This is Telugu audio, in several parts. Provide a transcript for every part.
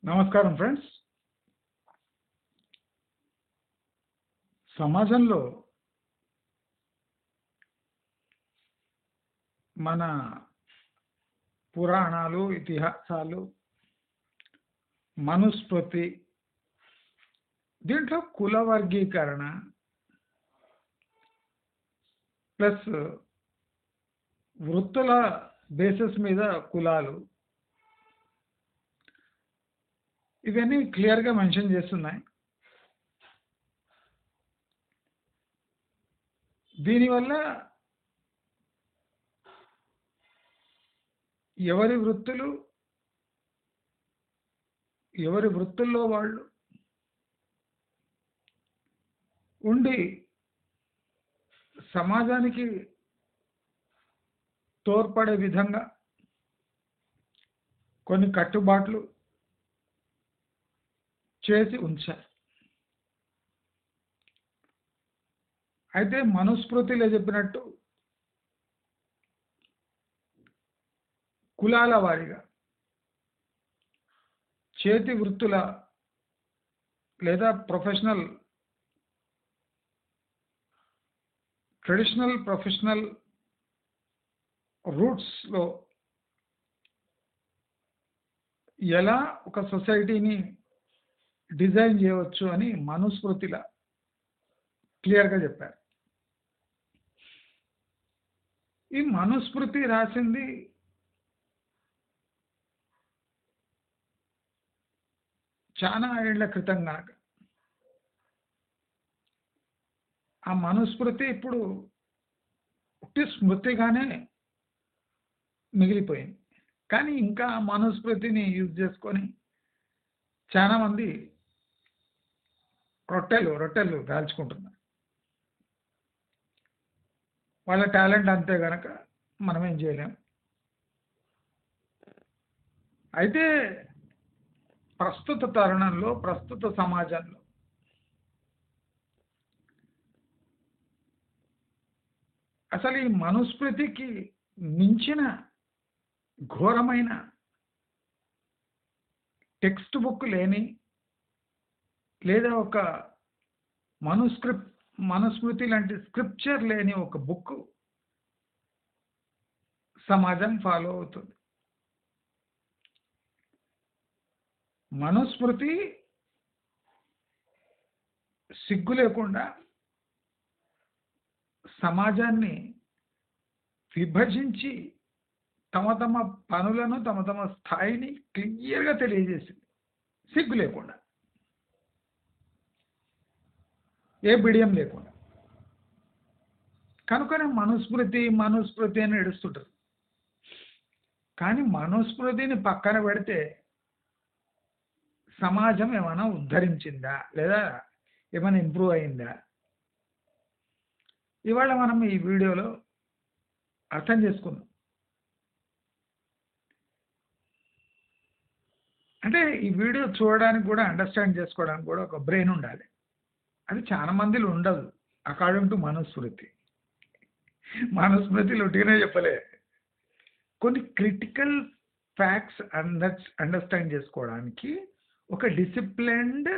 నమస్కారం ఫ్రెండ్స్. సమాజంలో మన పురాణాలు, ఇతిహాసాలు, మనుస్మృతి, దీంట్లో కుల వర్గీకరణ ప్లస్ వృత్తుల బేసిస్ మీద కులాలు, ఇవన్నీ క్లియర్గా మెన్షన్ చేస్తున్నాయి. దీనివల్ల ఎవరి వృత్తుల్లో వాళ్ళు ఉండి సమాజానికి తోడ్పడే విధంగా కొన్ని కట్టుబాట్లు చేసి ఉంచారు. అయితే మనుస్మృతిలో చెప్పినట్టు కులాల వారీగా చేతి వృత్తుల లేదా ట్రెడిషనల్ ప్రొఫెషనల్ రూట్స్లో ఎలా ఒక సొసైటీని డిజైన్ చేయవచ్చు అని మనుస్మృతిలో క్లియర్గా చెప్పారు. ఈ మనుస్మృతి రాసింది చాలా ఏళ్ల క్రితం కనుక ఆ మనుస్మృతి ఇప్పుడు ఉట్టి స్మృతిగానే మిగిలిపోయింది. కానీ ఇంకా ఆ మనుస్మృతిని యూజ్ చేసుకొని చాలా మంది రొట్టెలు కాల్చుకుంటున్నారు. వాళ్ళ టాలెంట్ అంతే కనుక మనం ఏం చేయలేం. అయితే ప్రస్తుత తరుణంలో, ప్రస్తుత సమాజంలో అసలు ఈ మనుస్మృతికి మించిన ఘోరమైన టెక్స్ట్ బుక్ లేని లేదా ఒక మనుస్మృతి లాంటి స్క్రిప్చర్ లేని ఒక బుక్ సమాజం ఫాలో అవుతుంది. మనుస్మృతి సిగ్గు లేకుండా సమాజాన్ని విభజించి తమ పనులను, తమ స్థాయిని క్లియర్గా తెలియజేసింది, సిగ్గు లేకుండా, ఏ బిడియం లేకుండా. కనుకనే మనుస్మృతి అని ఏడుస్తుంటారు. కానీ మనుస్మృతిని పక్కన పెడితే సమాజం ఏమైనా ఉద్ధరించిందా లేదా ఏమైనా ఇంప్రూవ్ అయిందా? ఇవాళ మనం ఈ వీడియోలో అర్థం చేసుకుందాం. అంటే ఈ వీడియో చూడడానికి కూడా, అండర్స్టాండ్ చేసుకోవడానికి కూడా ఒక బ్రెయిన్ ఉండాలి. అది చాలా మందిలో ఉండదు. అకార్డింగ్ టు మనుస్మృతిలో ఉట్టిగానే చెప్పలే. కొన్ని క్రిటికల్ ఫ్యాక్ట్స్ అండర్స్టాండ్ చేసుకోవడానికి ఒక డిసిప్లిన్డ్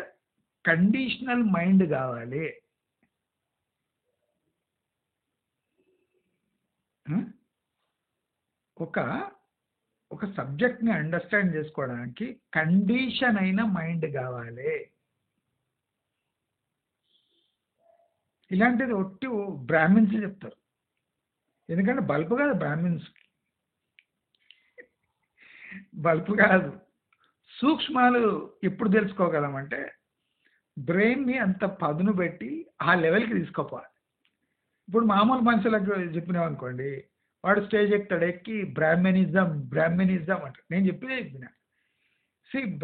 కండిషనల్ మైండ్ కావాలి. ఒక సబ్జెక్ట్ని అండర్స్టాండ్ చేసుకోవడానికి కండిషన్ అయిన మైండ్ కావాలి. ఇలాంటిది ఒట్టి బ్రాహ్మిన్స్ చెప్తారు. ఎందుకంటే బల్బు కాదు, బ్రాహ్మిన్స్కి బల్బు కాదు. సూక్ష్మాలు ఎప్పుడు తెలుసుకోగలమంటే బ్రెయిన్ని అంత పదును పెట్టి ఆ లెవెల్కి తీసుకోపోవాలి. ఇప్పుడు మామూలు మనుషులకు చెప్పినామనుకోండి, వాడు స్టేజ్ ఎక్కి బ్రాహ్మణిజం అంటారు. నేను చెప్పిన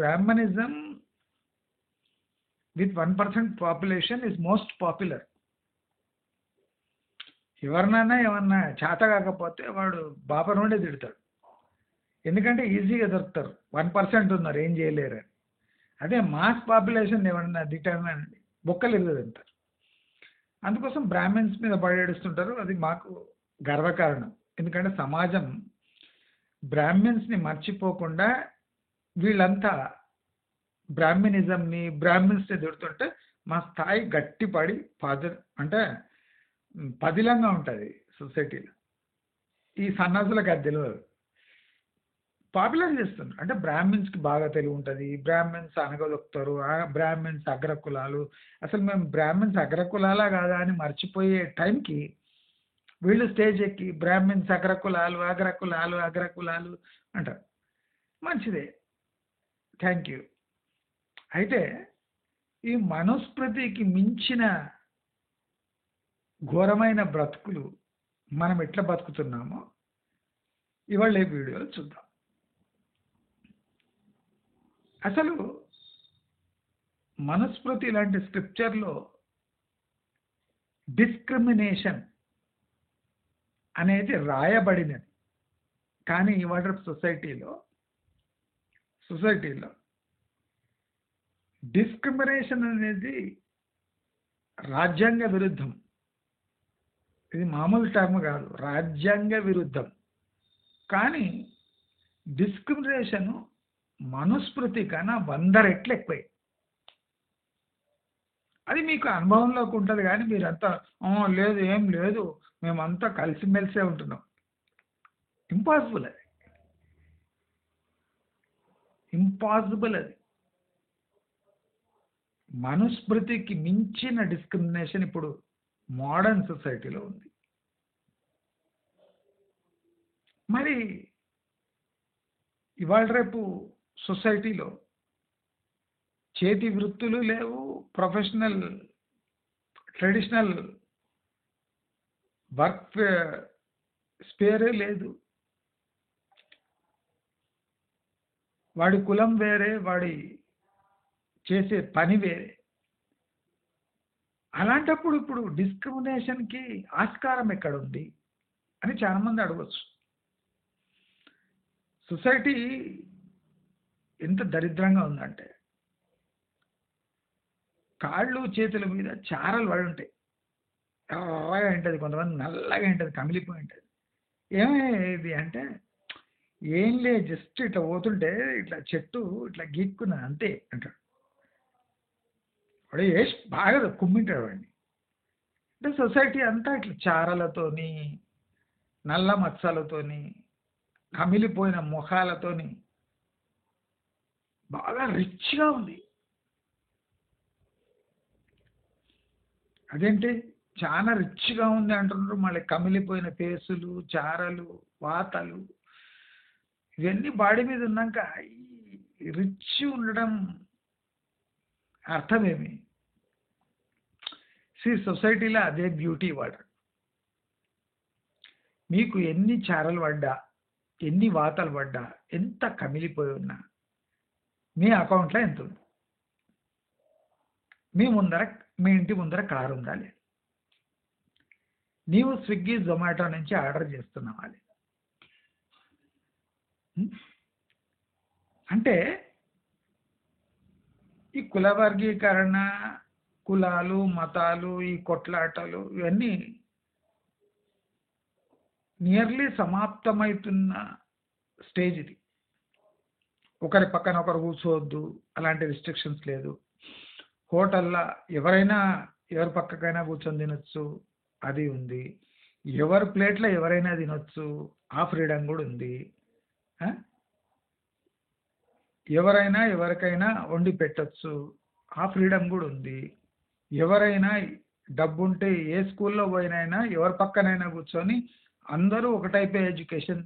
Brahminism with 1% population is most popular. ఎవరినైనా ఏమన్నా చేత కాకపోతే వాడు బాపర్ నుండే తిడతాడు. ఎందుకంటే ఈజీగా దొరుకుతారు, 1% ఉన్నారు, ఏం చేయలేరు అని. అదే మాస్ పాపులేషన్ ఏమన్నా తిట్టానండి బొక్కలు ఎదుగుతుంటారు. అందుకోసం బ్రాహ్మిన్స్ మీద పడేడుస్తుంటారు. అది మాకు గర్వకారణం. ఎందుకంటే సమాజం బ్రాహ్మిన్స్ని మర్చిపోకుండా వీళ్ళంతా బ్రాహ్మిన్స్ని తిడుతుంటే మా స్థాయి గట్టిపడి అంటే పదిలంగా ఉంటుంది సొసైటీలో. ఈ సన్నాసులకు అది తెలియదు. పాపులర్ చేస్తున్నారు. అంటే బ్రాహ్మిన్స్కి బాగా తెలివి ఉంటుంది, బ్రాహ్మిన్స్ అనగదొక్కుతారు, బ్రాహ్మిన్స్ అగ్రకులాలు. అసలు మేము బ్రాహ్మిన్స్ అగ్రకులాలా కాదా అని మర్చిపోయే టైంకి వీళ్ళు స్టేజ్ ఎక్కి బ్రాహ్మిన్స్ అగ్రకులాలు అగ్రకులాలు అగ్రకులాలు అంటారు. మంచిదే, థ్యాంక్ యూ. అయితే ఈ మనుస్మృతికి మించిన ఘోరమైన బ్రతుకులు మనం ఎట్లా బతుకుతున్నామో ఇవాళ ఈ వీడియోలో చూద్దాం. అసలు మనుస్మృతి లాంటి స్క్రిప్చర్లో డిస్క్రిమినేషన్ అనేది రాయబడినది, కానీ ఇవాళ సొసైటీలో డిస్క్రిమినేషన్ అనేది రాజ్యాంగ విరుద్ధం. ఇది మామూలు టర్మ్ కాదు, రాజ్యాంగ విరుద్ధం. కానీ డిస్క్రిమినేషన్ మనుస్మృతి కన్నా 100 రెట్లు ఎక్కువే. అది మీకు అనుభవంలోకి ఉంటుంది, కానీ మీరంతా లేదు ఏం లేదు మేమంతా కలిసిమెలిసే ఉంటున్నాం. ఇంపాసిబుల్ అది, ఇంపాసిబుల్ అది. మనుస్మృతికి మించిన డిస్క్రిమినేషన్ ఇప్పుడు మోడర్న్ సొసైటీలో ఉంది. మరి ఇవాళ రేపు సొసైటీలో చేతి వృత్తులు లేవు, ప్రొఫెషనల్ ట్రెడిషనల్ వర్క్ స్పేరే లేదు. వాడి కులం వేరే, వాడి చేసే పని వేరే. అలాంటప్పుడు ఇప్పుడు డిస్క్రిమినేషన్కి ఆస్కారం ఎక్కడుంది అని చాలామంది అడగచ్చు. సొసైటీ ఎంత దరిద్రంగా ఉందంటే కాళ్ళు చేతుల మీద చారలు పడి ఉంటాయి, ఎర్రగా ఉంటుంది, కొంతమంది నల్లగా ఉంటుంది, కమిలిపోయి ఉంటుంది. ఏమేది అంటే ఏం లే, జస్ట్ ఇట్లా పోతుంటే ఇట్లా చెట్టు ఇట్లా గీక్కున్నది అంతే అంటాడు. వాడు వేసి బాగా కుమ్మింటాడు వాడిని. అంటే సొసైటీ అంతా ఇట్లా చారలతోని, నల్ల మచ్చలతోని, కమిలిపోయిన ముఖాలతోని బాగా రిచ్గా ఉంది. అదేంటి చాలా రిచ్గా ఉంది అంటున్నారు, మళ్ళీ కమిలిపోయిన ఫేసులు, చారలు, వాతలు ఇవన్నీ బాడీ మీద ఉన్నాక ఈ రిచ్ ఉండడం అర్థమేమి? సొసైటీలో అదే బ్యూటీ వాడు. మీకు ఎన్ని చారలు పడ్డా, ఎన్ని వాతలు పడ్డా, ఎంత కమిలిపోయి ఉన్నా మీ అకౌంట్లో ఎంత ఉంది? మీ ఇంటి ముందర కారు ఉందా లేదు? నీవు స్విగ్గీ జొమాటో నుంచి ఆర్డర్ చేస్తున్నావా లేదు? అంటే ఈ కుల వర్గీకరణ, కులాలు, మతాలు, ఈ కొట్లాటలు ఇవన్నీ నియర్లీ సమాప్తమవుతున్న స్టేజ్ ఇది. ఒకరి పక్కన ఒకరు కూర్చోవద్దు, అలాంటి రిస్ట్రిక్షన్స్ లేదు. హోటల్లో ఎవరి పక్కకైనా కూర్చొని తినొచ్చు, అది ఉంది. ఎవరి ప్లేట్లో ఎవరైనా తినొచ్చు, ఆ ఫ్రీడమ్ కూడా ఉంది. ఎవరైనా ఎవరికైనా వండి పెట్టచ్చు, ఆ ఫ్రీడమ్ కూడా ఉంది. ఎవరైనా డబ్బుంటే ఏ స్కూల్లో పోయినైనా ఎవరి పక్కనైనా కూర్చొని అందరూ ఒక టైప్ ఎడ్యుకేషన్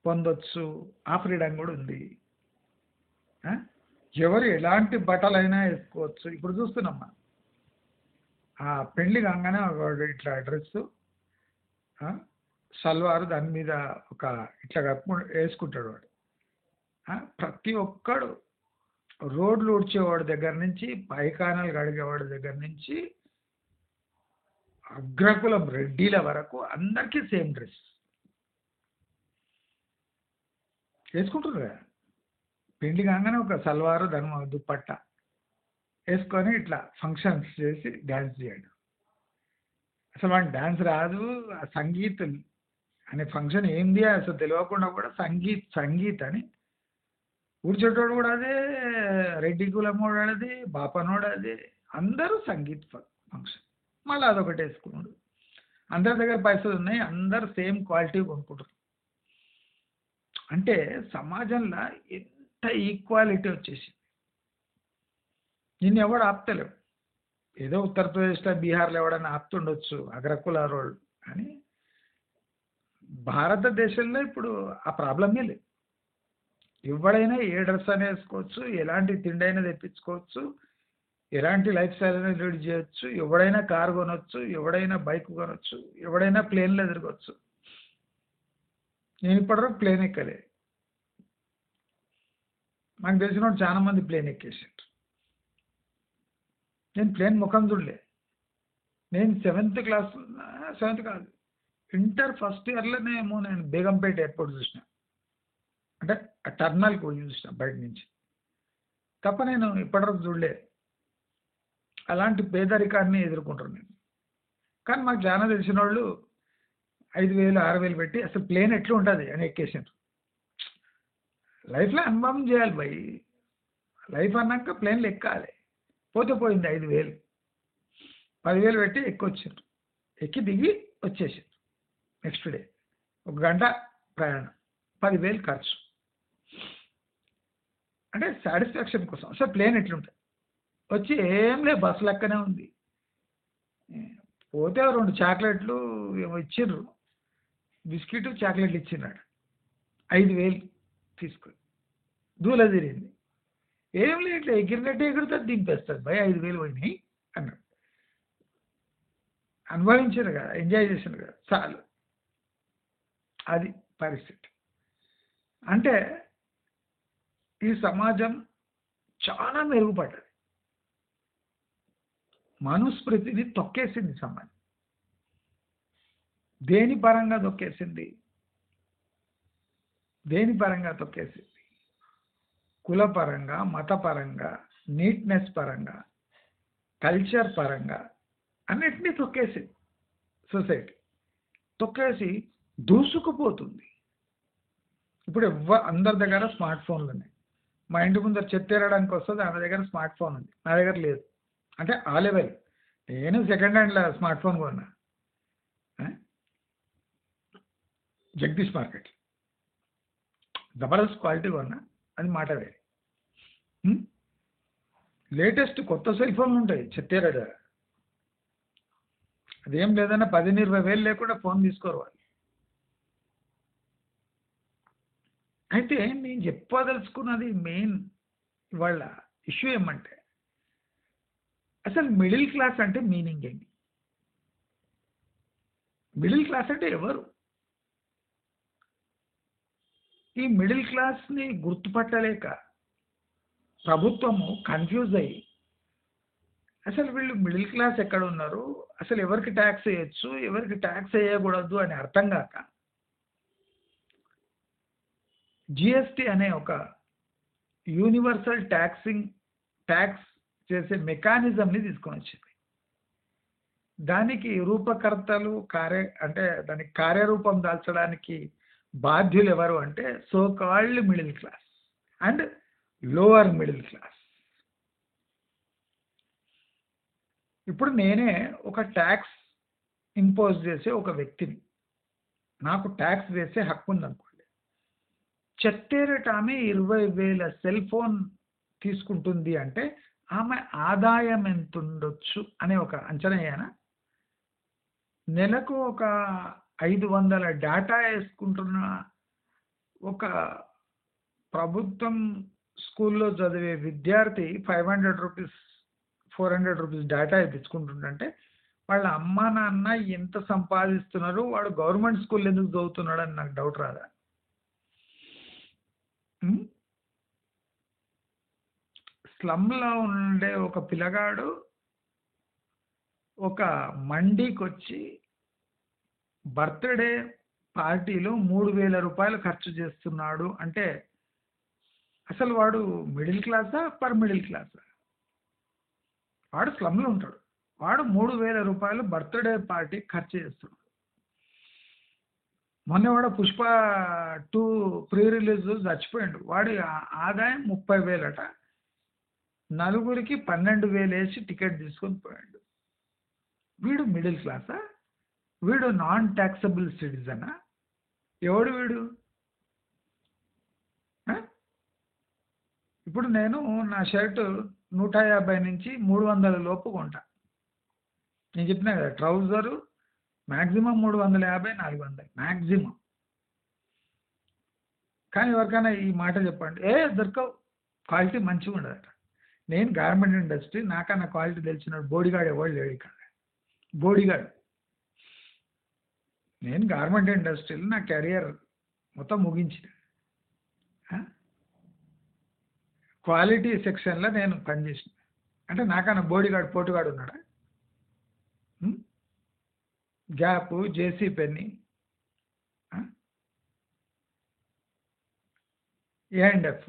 పొందొచ్చు, ఆ ఫ్రీడమ్ కూడా ఉంది. ఎవరు ఎలాంటి బట్టలైనా వేసుకోవచ్చు. ఇప్పుడు చూస్తున్నాం మనం, ఆ పెళ్లి కాగానే ఇట్లా డ్రెస్, సల్వారు, దాని మీద ఒక ఇట్లా వేసుకుంటాడు వాడు. ప్రతి ఒక్కడు రోడ్లు ఊడ్చేవాడి దగ్గర నుంచి, పైకానాలు కడిగేవాడి దగ్గర నుంచి, అగ్రకులం రెడ్డిల వరకు అందరికీ సేమ్ డ్రెస్ వేసుకుంటున్నారు కదా. పెళ్లి కాగానే ఒక సల్వారు, దాని దుప్పట్ట వేసుకొని ఇట్లా ఫంక్షన్స్ చేసి డ్యాన్స్ చేయడం. అసలు వాడికి డ్యాన్స్ రాదు. ఆ సంగీత్ అనే ఫంక్షన్ ఏంది అసలు తెలియకుండా కూడా సంగీత్ అని ఊడ్చేటోడు కూడా అదే, రెడ్డి కులమోడు అదే, బాపనోడు అదే, అందరూ సంగీత్ ఫంక్షన్. మళ్ళీ అదొకటి వేసుకున్నాడు. అందరి దగ్గర పైసలు ఉన్నాయి, అందరు సేమ్ క్వాలిటీ కొనుక్కుంటారు. అంటే సమాజంలో ఎంత ఈక్వాలిటీ వచ్చేసింది. నిన్ను ఎవడు ఆపుతలేవు. ఏదో ఉత్తరప్రదేశ్లో, బీహార్లో ఎవడన్నా ఆపుతుండొచ్చు అగ్రకులారోళ్ళు, కానీ భారతదేశంలో ఇప్పుడు ఆ ప్రాబ్లమే లేదు. ఎవడైనా ఏ డ్రెస్ అయినా వేసుకోవచ్చు, ఎలాంటి తిండి అయినా తెప్పించుకోవచ్చు, ఎలాంటి లైఫ్ స్టైల్ అయినా లీడ్ చేయొచ్చు, ఎవడైనా కారు కొనొచ్చు, ఎవడైనా బైక్ కొనొచ్చు, ఎవడైనా ప్లేన్లో ఎదురుకోవచ్చు. నేను ఇప్పటివరకు ప్లేన్ ఎక్కలే. నాకు తెలిసిన వాళ్ళు చాలా మంది ప్లేన్ ఎక్కేసారు. నేను ప్లేన్ ముఖం చూడలే. నేను 7th క్లాస్, 7th కాదు, ఇంటర్ ఫస్ట్ ఇయర్లోనేమో నేను బేగంపేట ఎయిర్పోర్ట్ చూసిన. అంటే టర్మినల్కి పోయి చూసిన బయట నుంచి తప్ప. నేను ఇప్పటివరకు చూడలే. అలాంటి పేదరికాన్ని ఎదుర్కొంటారు నేను. కానీ మాకు చాలా తెలిసిన వాళ్ళు 5,000 6,000 పెట్టి అసలు ప్లేన్ ఎట్లా ఉంటుంది అని ఎక్కేసారు. లైఫ్లో అనుభవం చేయాలి భయ్. లైఫ్ అన్నాక ప్లేన్లు ఎక్కాలి. పోతే పోయింది 5,000, 10,000 పెట్టి ఎక్కొచ్చారు. ఎక్కి దిగి వచ్చేసారు. నెక్స్ట్ డే 1 గంట ప్రయాణం, 10,000 ఖర్చు. అంటే సాటిస్ఫాక్షన్ కోసం. అసలు ప్లేన్ ఎట్లుంటుంది వచ్చి ఏం లేదు, బస్సు లెక్కనే ఉంది. పోతే 2 చాక్లెట్లు ఏమో ఇచ్చిండ్రు, బిస్కెట్ చాక్లెట్లు ఇచ్చినాడు. 5,000 తీసుకొని దూల తిరిగింది. ఏం లేదు, ఇట్లా ఎగిరినట్టు ఎగురుతుంది, దింపేస్తుంది భయ. 5,000 పోయినాయి అన్నాడు. అనుభవించారు కదా, ఎంజాయ్ చేశారు కదా, చాలు. అది పరిస్థితి. అంటే ఈ సమాజం చాలా మెరుగుపడ్డది. మనుస్మృతిని తొక్కేసింది సమాజం. దేని పరంగా తొక్కేసింది? దేని పరంగా తొక్కేసింది? కులపరంగా, మతపరంగా, నీట్నెస్ పరంగా, కల్చర్ పరంగా అన్నిటినీ తొక్కేసింది సొసైటీ. తొక్కేసి దూసుకుపోతుంది. ఇప్పుడు అందరి దగ్గర స్మార్ట్ ఫోన్లు ఉన్నాయి. మా ఇంటి ముందర చెత్తేరడానికి వస్తుంది, ఆమె దగ్గర స్మార్ట్ ఫోన్ ఉంది, నా దగ్గర లేదు. అంటే ఆ లెవెల్. నేను సెకండ్ హ్యాండ్లో స్మార్ట్ ఫోన్ కొన్నా జగదీష్ మార్కెట్, జబర్దస్త్ క్వాలిటీ కొన్నా, అది మాట వేరే. లేటెస్ట్ కొత్త సెల్ ఫోన్లు ఉంటాయి చెత్తేరడ. అదేం లేదన్నా 10,000 20,000 లేకుండా ఫోన్ తీసుకోరు వాళ్ళు. అయితే నేను చెప్పదలుచుకున్నది మెయిన్ ఇవాళ ఇష్యూ ఏమంటే, అసలు మిడిల్ క్లాస్ అంటే మీనింగ్ ఏంటి? మిడిల్ క్లాస్ అంటే ఎవరు? ఈ మిడిల్ క్లాస్ని గుర్తుపట్టలేక ప్రభుత్వము కన్ఫ్యూజ్ అయ్యి, అసలు వీళ్ళు మిడిల్ క్లాస్ ఎక్కడ ఉన్నారు, అసలు ఎవరికి ట్యాక్స్ వేయచ్చు, ఎవరికి ట్యాక్స్ వేయకూడదు అని అర్థం కాక జిఎస్టీ అనే ఒక యూనివర్సల్ ట్యాక్స్ చేసే మెకానిజంని తీసుకొని వచ్చింది. దానికి రూపకర్తలు అంటే దానికి కార్యరూపం దాల్చడానికి బాధ్యులు ఎవరు అంటే so called middle class and lower middle class. ఇప్పుడు నేనే ఒక ట్యాక్స్ ఇంపోజ్ చేసే ఒక వ్యక్తిని, నాకు ట్యాక్స్ వేసే హక్కు ఉందనుకోండి. చెత్తేరట ఆమె 20,000 సెల్ ఫోన్ తీసుకుంటుంది అంటే ఆమె ఆదాయం ఎంత ఉండొచ్చు అనే ఒక అంచనా అయ్యానా? నెలకు ఒక 500 డేటా వేసుకుంటున్న ఒక ప్రభుత్వం స్కూల్లో చదివే విద్యార్థి 500 రూపీస్ 400 రూపీస్ డేటా ఇప్పించుకుంటుంటే వాళ్ళ అమ్మ నాన్న ఎంత సంపాదిస్తున్నారు, వాడు గవర్నమెంట్ స్కూల్ ఎందుకు చదువుతున్నాడు అని నాకు డౌట్ రాదా? స్లమ్లో ఉండే ఒక పిల్లగాడు ఒక మండీకి వచ్చి బర్త్డే పార్టీలో 3,000 రూపాయలు ఖర్చు చేస్తున్నాడు అంటే అసలు వాడు మిడిల్ క్లాసా అప్పర్ మిడిల్ క్లాసా? వాడు స్లమ్లో ఉంటాడు, వాడు 3,000 రూపాయలు బర్త్డే పార్టీ ఖర్చు చేస్తున్నాడు. మొన్న కూడా పుష్ప 2 ప్రీ రిలీజ్ చచ్చిపోయిండు. వాడి ఆదాయం 30,000 అట. నలుగురికి 12,000 వేసి టికెట్ తీసుకొని పోయాడు. వీడు మిడిల్ క్లాసా? వీడు నాన్ ట్యాక్సబుల్ సిటిజనా? ఎవడు వీడు? ఆ? ఇప్పుడు నేను నా షర్టు 150 నుంచి 300 లోపు కొంటా. నేను చెప్పినా కదా, ట్రౌజరు మ్యాక్సిమం 350, 400 మ్యాక్సిమం. కానీ ఎవరికైనా ఈ మాట చెప్పండి, దొరకవు, క్వాలిటీ మంచిగా ఉండదట. నేను గార్మెంట్ ఇండస్ట్రీ, నాకన్నా క్వాలిటీ తెలిసిన బోడిగాడు ఎవరు లేడు ఇక్కడ. బోడిగాడు. నేను గార్మెంట్ ఇండస్ట్రీలో నా కెరియర్ మొత్తం ముగించిన. క్వాలిటీ సెక్షన్లో నేను పనిచేసిన. అంటే నాకన్నా బోడిగాడు పోటుగాడు ఉన్నాడా? గ్యాప్, జేసీ పెన్ని, A&F,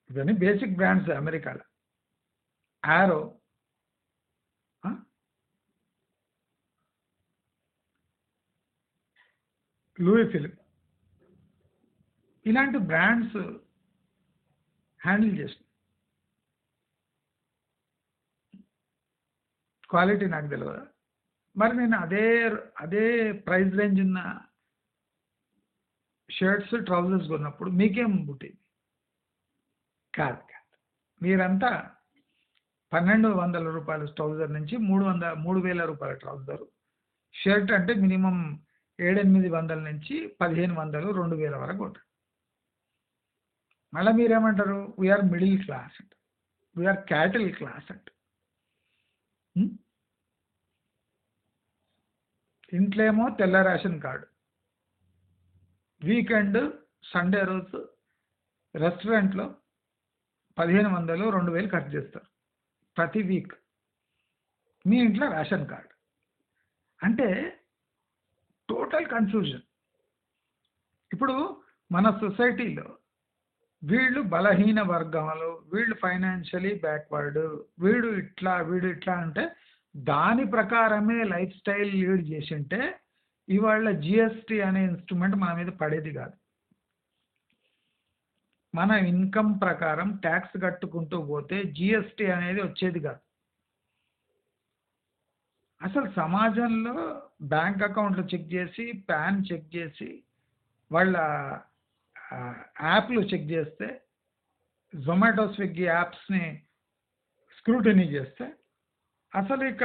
ఇవన్నీ బేసిక్ బ్రాండ్స్ అమెరికాలో. ఆరో, లూయి ఫిలిప్, ఇలాంటి బ్రాండ్స్ హ్యాండిల్ చేసిన. క్వాలిటీ నాకు తెలియదు. మరి నేను అదే ప్రైస్ రేంజ్ ఉన్న షర్ట్స్, ట్రౌజర్స్ కొన్నప్పుడు మీకేం పుట్టింది? కాదు. మీరంతా 1,200 రూపాయల ట్రౌజర్ నుంచి 3,000 రూపాయల ట్రౌజర్, షర్ట్ అంటే మినిమం 700-800 నుంచి 1,500, 2,000 వరకు ఉంటుంది. మళ్ళీ మీరేమంటారు? వీఆర్ మిడిల్ క్లాస్ అంట, వీఆర్ క్యాటిల్ క్లాస్ అంట. ఇంట్లో ఏమో తెల్ల రేషన్ కార్డు, వీకెండ్ సండే రోజు రెస్టారెంట్లో 1,500, 2,000 ఖర్చు చేస్తారు ప్రతి వీక్. మీ ఇంట్లో రేషన్ కార్డు అంటే టోటల్ కన్ఫ్యూజన్. ఇప్పుడు మన సొసైటీలో వీళ్ళు బలహీన వర్గాలు, వీళ్ళు ఫైనాన్షియలీ బ్యాక్వర్డ్, వీడు ఇట్లా అంటే దాని ప్రకారమే లైఫ్ స్టైల్ లీడ్ చేసి ఉంటే ఇవాళ జిఎస్టీ అనే ఇన్స్ట్రుమెంట్ మన మీద పడేది కాదు. మన ఇన్కమ్ ప్రకారం ట్యాక్స్ కట్టుకుంటూ పోతే జిఎస్టీ అనేది వచ్చేది కాదు. అసలు సమాజంలో బ్యాంక్ అకౌంట్లు చెక్ చేసి, పాన్ చెక్ చేసి, వాళ్ళ యాప్లు చెక్ చేస్తే, జొమాటో, స్విగ్గీ యాప్స్ని స్క్రూటినీ చేస్తే అసలు ఇక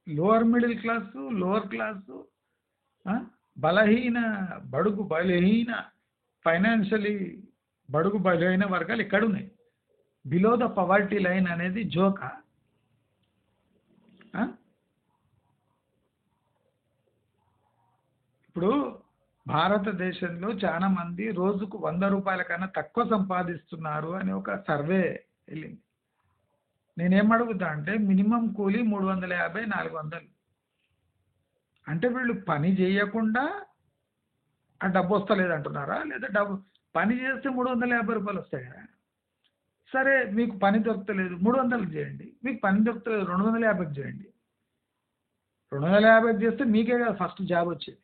lower middle class, lower class, బలహీన ఫైనాన్షియలీ బడుగు బలహీన వర్గాలు ఇక్కడ ఉన్నాయి. బిలో ద పవర్టీ లైన్ అనేది జోకా? ఇప్పుడు భారతదేశంలో చాలా మంది రోజుకు 100 రూపాయల కన్నా తక్కువ సంపాదిస్తున్నారు అని ఒక సర్వే వెళ్ళింది. నేనేం అడుగుతా అంటే మినిమం కూలీ 350, 400. అంటే వీళ్ళు పని చేయకుండా ఆ డబ్బు వస్తలేదు అంటున్నారా? లేదా పని చేస్తే 350 రూపాయలు వస్తాయి కదా. సరే, మీకు పని దొరకలేదు 300కి చేయండి, మీకు పని దొరకలేదు 250కి చేయండి. 250కి చేస్తే మీకే కదా ఫస్ట్ జాబ్ వచ్చేది.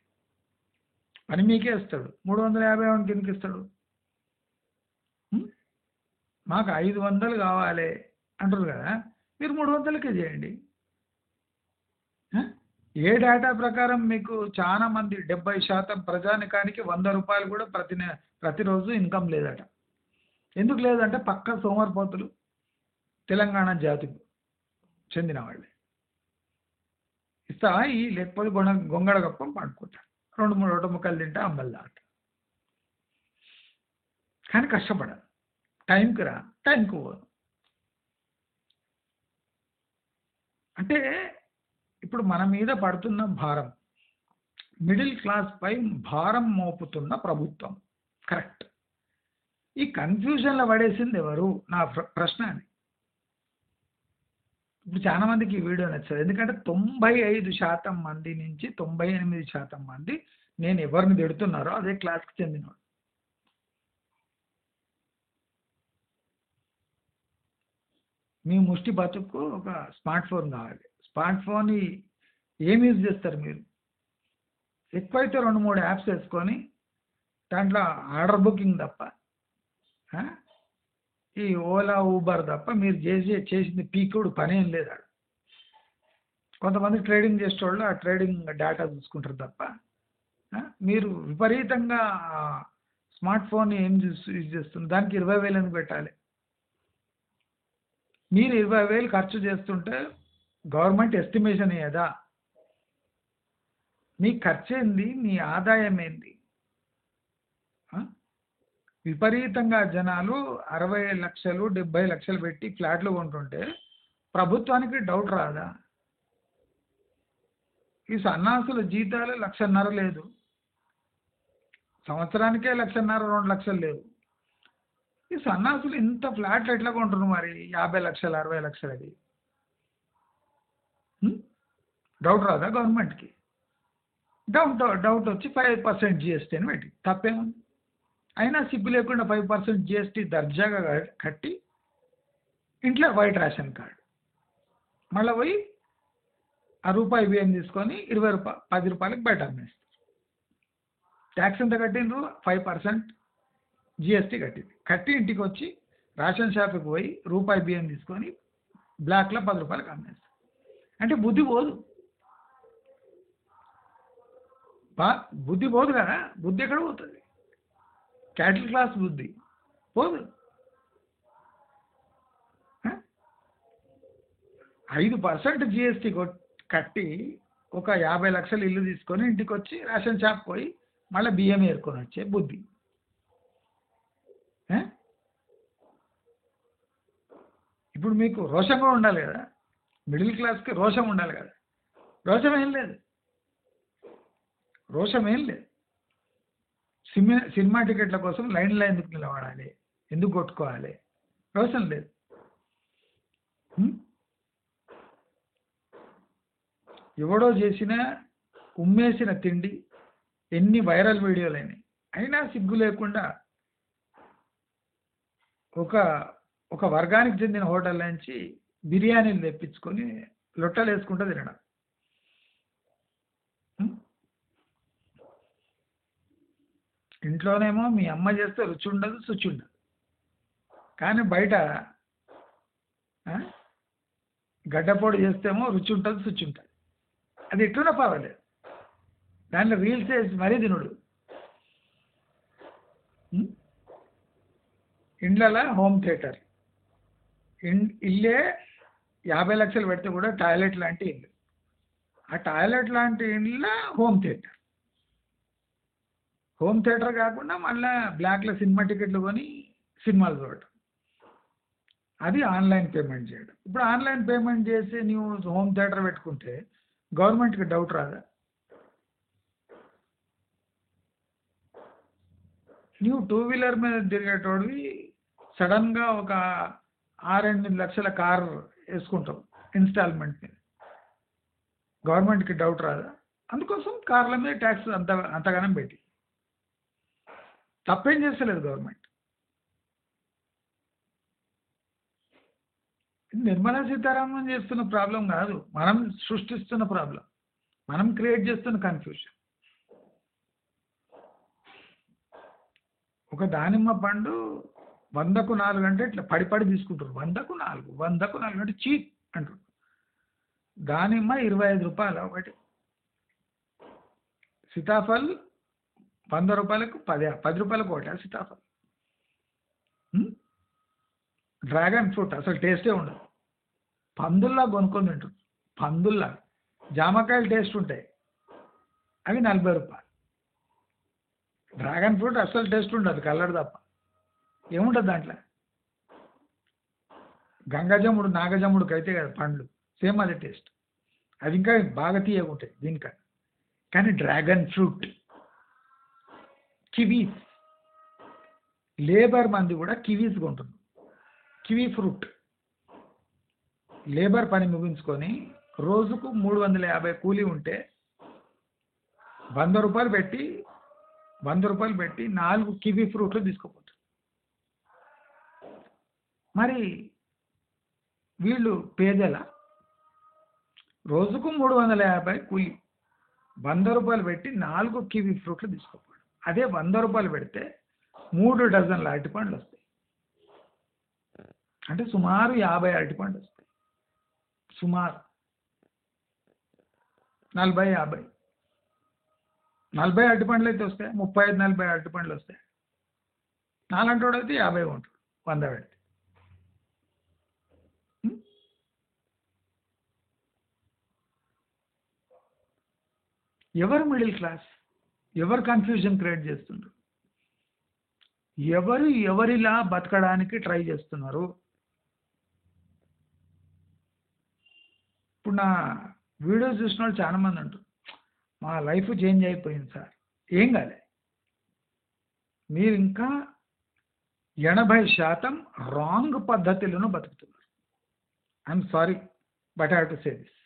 పని మీకే ఇస్తాడు. 350 కిందకి ఇస్తాడు. మాకు 500 కావాలి అంటారు కదా, మీరు 300కే చేయండి. ఏ డేటా ప్రకారం మీకు చాలా మంది 70% ప్రజానికానికి 100 రూపాయలు కూడా ప్రతిరోజు ఇన్కమ్ లేదట. ఎందుకు లేదంటే పక్క సోమరిపోతులు తెలంగాణ జాతికి చెందిన వాళ్ళే. ఇస్తావా లేకపోతే గొంగడ గప్పం పండుకుంటారు, 2-3 రోట ముక్కలు తింటా అమ్మల్లా. కానీ కష్టపడాలి, టైంకి రా, టైంకి పోదు. అంటే ఇప్పుడు మన మీద పడుతున్న భారం, మిడిల్ క్లాస్ పై భారం మోపుతున్న ప్రభుత్వం. కరెక్ట్. ఈ కన్ఫ్యూజన్లో పడేసింది ఎవరు? నా ప్రశ్న అది. ఇప్పుడు చాలా మందికి ఈ వీడియో నచ్చదు. ఎందుకంటే 95% మంది నుంచి 98% మంది నేను ఎవరిని తిడుతున్నారో అదే క్లాస్కి చెందినవాడు. మీ ముష్టి బతుకు ఒక స్మార్ట్ ఫోన్ కావాలి. స్మార్ట్ ఫోన్ ఏం యూజ్ చేస్తారు మీరు? ఎక్కువైతే 2-3 యాప్స్ వేసుకొని దాంట్లో ఆర్డర్ బుకింగ్ తప్ప ఆ, ఈ ఓలా ఊబర్ తప్ప మీరు చేసింది పీకుడు పని ఏం లేదు ఆడ. కొంతమంది ట్రేడింగ్ చేసేవాళ్ళు ఆ ట్రేడింగ్ డేటా చూసుకుంటారు తప్ప మీరు విపరీతంగా స్మార్ట్ ఫోన్ ఏం యూజ్ చేస్తుంది, దానికి 20,000 ఎందుకు పెట్టాలి? మీరు 20,000 ఖర్చు చేస్తుంటే గవర్నమెంట్ ఎస్టిమేషన్ ఏదా? మీ ఖర్చు ఏంది, మీ ఆదాయం ఏంది? ఆ? విపరీతంగా జనాలు 60 లక్షలు 70 లక్షలు పెట్టి ఫ్లాట్లు కొంటుంటే ప్రభుత్వానికి డౌట్ రాదా? ఈ సన్నాసుల జీతాలు 1,50,000 లేదు, సంవత్సరానికే 1,50,000 2 లక్షలు లేవు. ఈ సన్నాసులు ఇంత ఫ్లాట్లు ఎట్లా కొంటున్నారు మరి? 50 లక్షలు 60 లక్షలు అది డౌట్ రాదా గవర్నమెంట్కి? డౌట్ వచ్చి 5% జిఎస్టీ అని పెట్టి తప్పేముంది? అయినా సిగ్గు లేకుండా 5% జిఎస్టీ దర్జాగా కట్టి ఇంట్లో వైట్ రేషన్ కార్డు మళ్ళీ పోయి ఆ రూపాయి బియ్యం తీసుకొని 10 రూపాయలకు బయట అమ్మేస్తారు. ట్యాక్స్ ఎంత కట్టిండ్రు? 5% జిఎస్టీ కట్టి ఇంటికి వచ్చి రేషన్ షాప్కి పోయి రూపాయి బియ్యం తీసుకొని బ్లాక్లో 10 రూపాయలకు అమ్మేస్తారు. అంటే బుద్ధి పోదు, బుద్ధి పోదు కదా. బుద్ధి ఎక్కడ పోతుంది? క్యాటిల్ క్లాస్ బుద్ధి పోదు. 5% జిఎస్టీ కట్టి ఒక 50 లక్షలు ఇల్లు తీసుకొని ఇంటికి వచ్చి రేషన్ షాప్ పోయి మళ్ళీ బియ్యం ఏరుకొని వచ్చే బుద్ధి. ఇప్పుడు మీకు రోషం కూడా ఉండాలి కదా, మిడిల్ క్లాస్కి రోషం ఉండాలి కదా. రోషం ఏం లేదు, రోషం ఏం లేదు. సినిమా టికెట్ల కోసం లైన్లో ఎందుకు నిలబడాలి, ఎందుకు కొట్టుకోవాలి? రోషం లేదు. ఎవడో చేసిన ఉమ్మేసిన తిండి ఎన్ని వైరల్ వీడియోలైనాయి, అయినా సిగ్గు లేకుండా ఒక వర్గానికి చెందిన హోటల్ నుంచి బిర్యానీలు తెప్పించుకొని లొట్టలు వేసుకుంటూ తినడం. ఇంట్లోనేమో మీ అమ్మ చేస్తే రుచి ఉండదు, శుచి ఉండదు. కానీ బయట గడ్డపోడు చేస్తేమో రుచి ఉంటుంది, శుచి ఉంటుంది. అది ఎట్లున్నా పర్వాలేదు, దాంట్లో రీల్స్ వేసి మరీ తినుడు. ఇండ్లలో హోమ్ థియేటర్, ఇల్లే 50 లక్షలు పెడితే కూడా టాయిలెట్ లాంటి ఇల్లు, ఆ టాయిలెట్ లాంటి ఇల్లు హోమ్ థియేటర్. హోమ్ థియేటర్ కాకుండా మళ్ళీ బ్లాక్లో సినిమా టికెట్లు కొని సినిమాలు చూడటం, అది ఆన్లైన్ పేమెంట్ చేయడం. ఇప్పుడు ఆన్లైన్ పేమెంట్ చేసి నువ్వు హోమ్ థియేటర్ పెట్టుకుంటే గవర్నమెంట్కి డౌట్ రాదా? నువ్వు 2 వీలర్ మీద తిరిగేటోడివి సడన్గా ఒక 6-8 లక్షల కారు వేసుకుంటావు ఇన్స్టాల్మెంట్ మీద, గవర్నమెంట్కి డౌట్ రాదా? అందుకోసం కార్ల మీద ట్యాక్స్ అంతగానం పెట్టి తప్పేం చేస్తలేదు గవర్నమెంట్. నిర్మలా సీతారామన్ చేస్తున్న ప్రాబ్లం కాదు, మనం సృష్టిస్తున్న ప్రాబ్లం, మనం క్రియేట్ చేస్తున్న కన్ఫ్యూషన్. ఒక దానిమ్మ పండు 100కు 4 అంటే ఇట్లా పడి తీసుకుంటారు. 100కు 4 అంటే చీప్ అంటారు. దానిమ్మ 25 రూపాయలు ఒకటి, సీతాఫల్ 100 రూపాయలకు 10 రూపాయలకు ఒకటి సీతాఫల్. డ్రాగన్ ఫ్రూట్ అసలు టేస్టే ఉండదు, పందుల్లా కొనుక్కొని తింటారు. పందుల్లా జామకాయలు టేస్ట్ ఉంటాయి, అవి 40 రూపాయలు. డ్రాగన్ ఫ్రూట్ అసలు టేస్ట్ ఉండదు, కలర్ తప్ప ఏముంటుంది దాంట్లో. గంగజముడు నాగజముడికి అయితే కదా పండ్లు సేమ్ అదే టేస్ట్, అవి ఇంకా బాగా తీయగా ఉంటాయి దీనికన్నా. కానీ డ్రాగన్ ఫ్రూట్, కివీస్, లేబర్ మంది కూడా కివీస్ కొంటుంది. కివీ ఫ్రూట్ లేబర్ పని ముగించుకొని రోజుకు 350 కూలీ ఉంటే 100 రూపాయలు పెట్టి 4 కివీ ఫ్రూట్లు తీసుకోపోతారు. మరి వీళ్ళు పేదల రోజుకు 350 కూలీ, రూపాయలు పెట్టి 4 కివీ ఫ్రూట్లు తీసుకోపోయాడు. అదే 100 రూపాయలు పెడితే 3 డజన్ల అరటిపండ్లు వస్తాయి. అంటే సుమారు 50 అరటిపండ్లు వస్తాయి. సుమారు 40 అరటిపండ్లు అయితే వస్తాయి. 35-40 అరటిపండ్లు వస్తాయి. నాలంటోడు అయితే 50 ఉంటాడు 100 పెడితే. ఎవరు మిడిల్ క్లాస్? ఎవరు కన్ఫ్యూజన్ క్రియేట్ చేస్తున్నారు? ఎవరు ఎవరిలా బతకడానికి ట్రై చేస్తున్నారు? ఇప్పుడు నా వీడియోస్ చూసిన వాళ్ళు చాలా మంది అంటారు, మా లైఫ్ చేంజ్ అయిపోయింది సార్. ఏం కాలే. మీరు ఇంకా 80% రాంగ్ పద్ధతిలోనూ బతుకుతున్నారు. I'm sorry but I have to say this.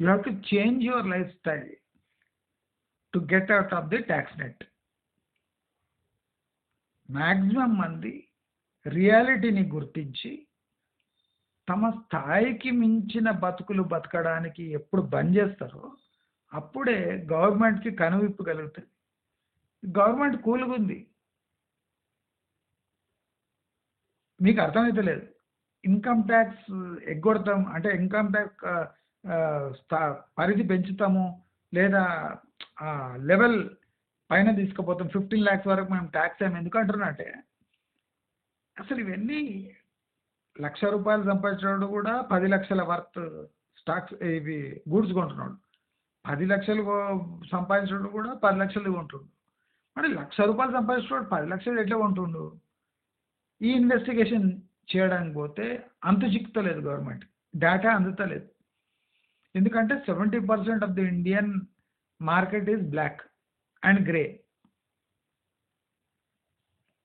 You have to change your life style to get out of the tax net. Maximum మంది రియాలిటీని గుర్తించి తమ స్థాయికి మించిన బతుకులు బతకడానికి ఎప్పుడు బంద్ చేస్తారో అప్పుడే గవర్నమెంట్కి కనువిప్పు కలుగుతుంది. గవర్నమెంట్ కూలుగుంది, మీకు అర్థమైతే లేదు. ఇన్కమ్ ట్యాక్స్ ఎగ్గొడతాం అంటే ఇన్కమ్ ట్యాక్స్ పరిధి పెంచుతాము లేదా లెవెల్ పైన తీసుకుపోతాం, 15 lakhs వరకు మేము ట్యాక్స్ ఏమి ఎందుకు అంటున్నట్టే. అసలు ఇవన్నీ ₹1,00,000 సంపాదించినోడు కూడా 10 లక్షల వర్త్ స్టాక్స్ ఇవి గూడ్స్ కొంటున్నాడు. 10 లక్షలు సంపాదించినోడు కూడా 10 లక్షలు కొంటుండు. మరి ₹1,00,000 సంపాదించినోడు 10 లక్షలు ఎట్లా కొంటుండు? ఈ ఇన్వెస్టిగేషన్ చేయడానికి పోతే అంతు చిక్కుతలేదు, గవర్నమెంట్ డేటా అందుతలేదు. ఎందుకంటే 70% of the Indian market is black and grey.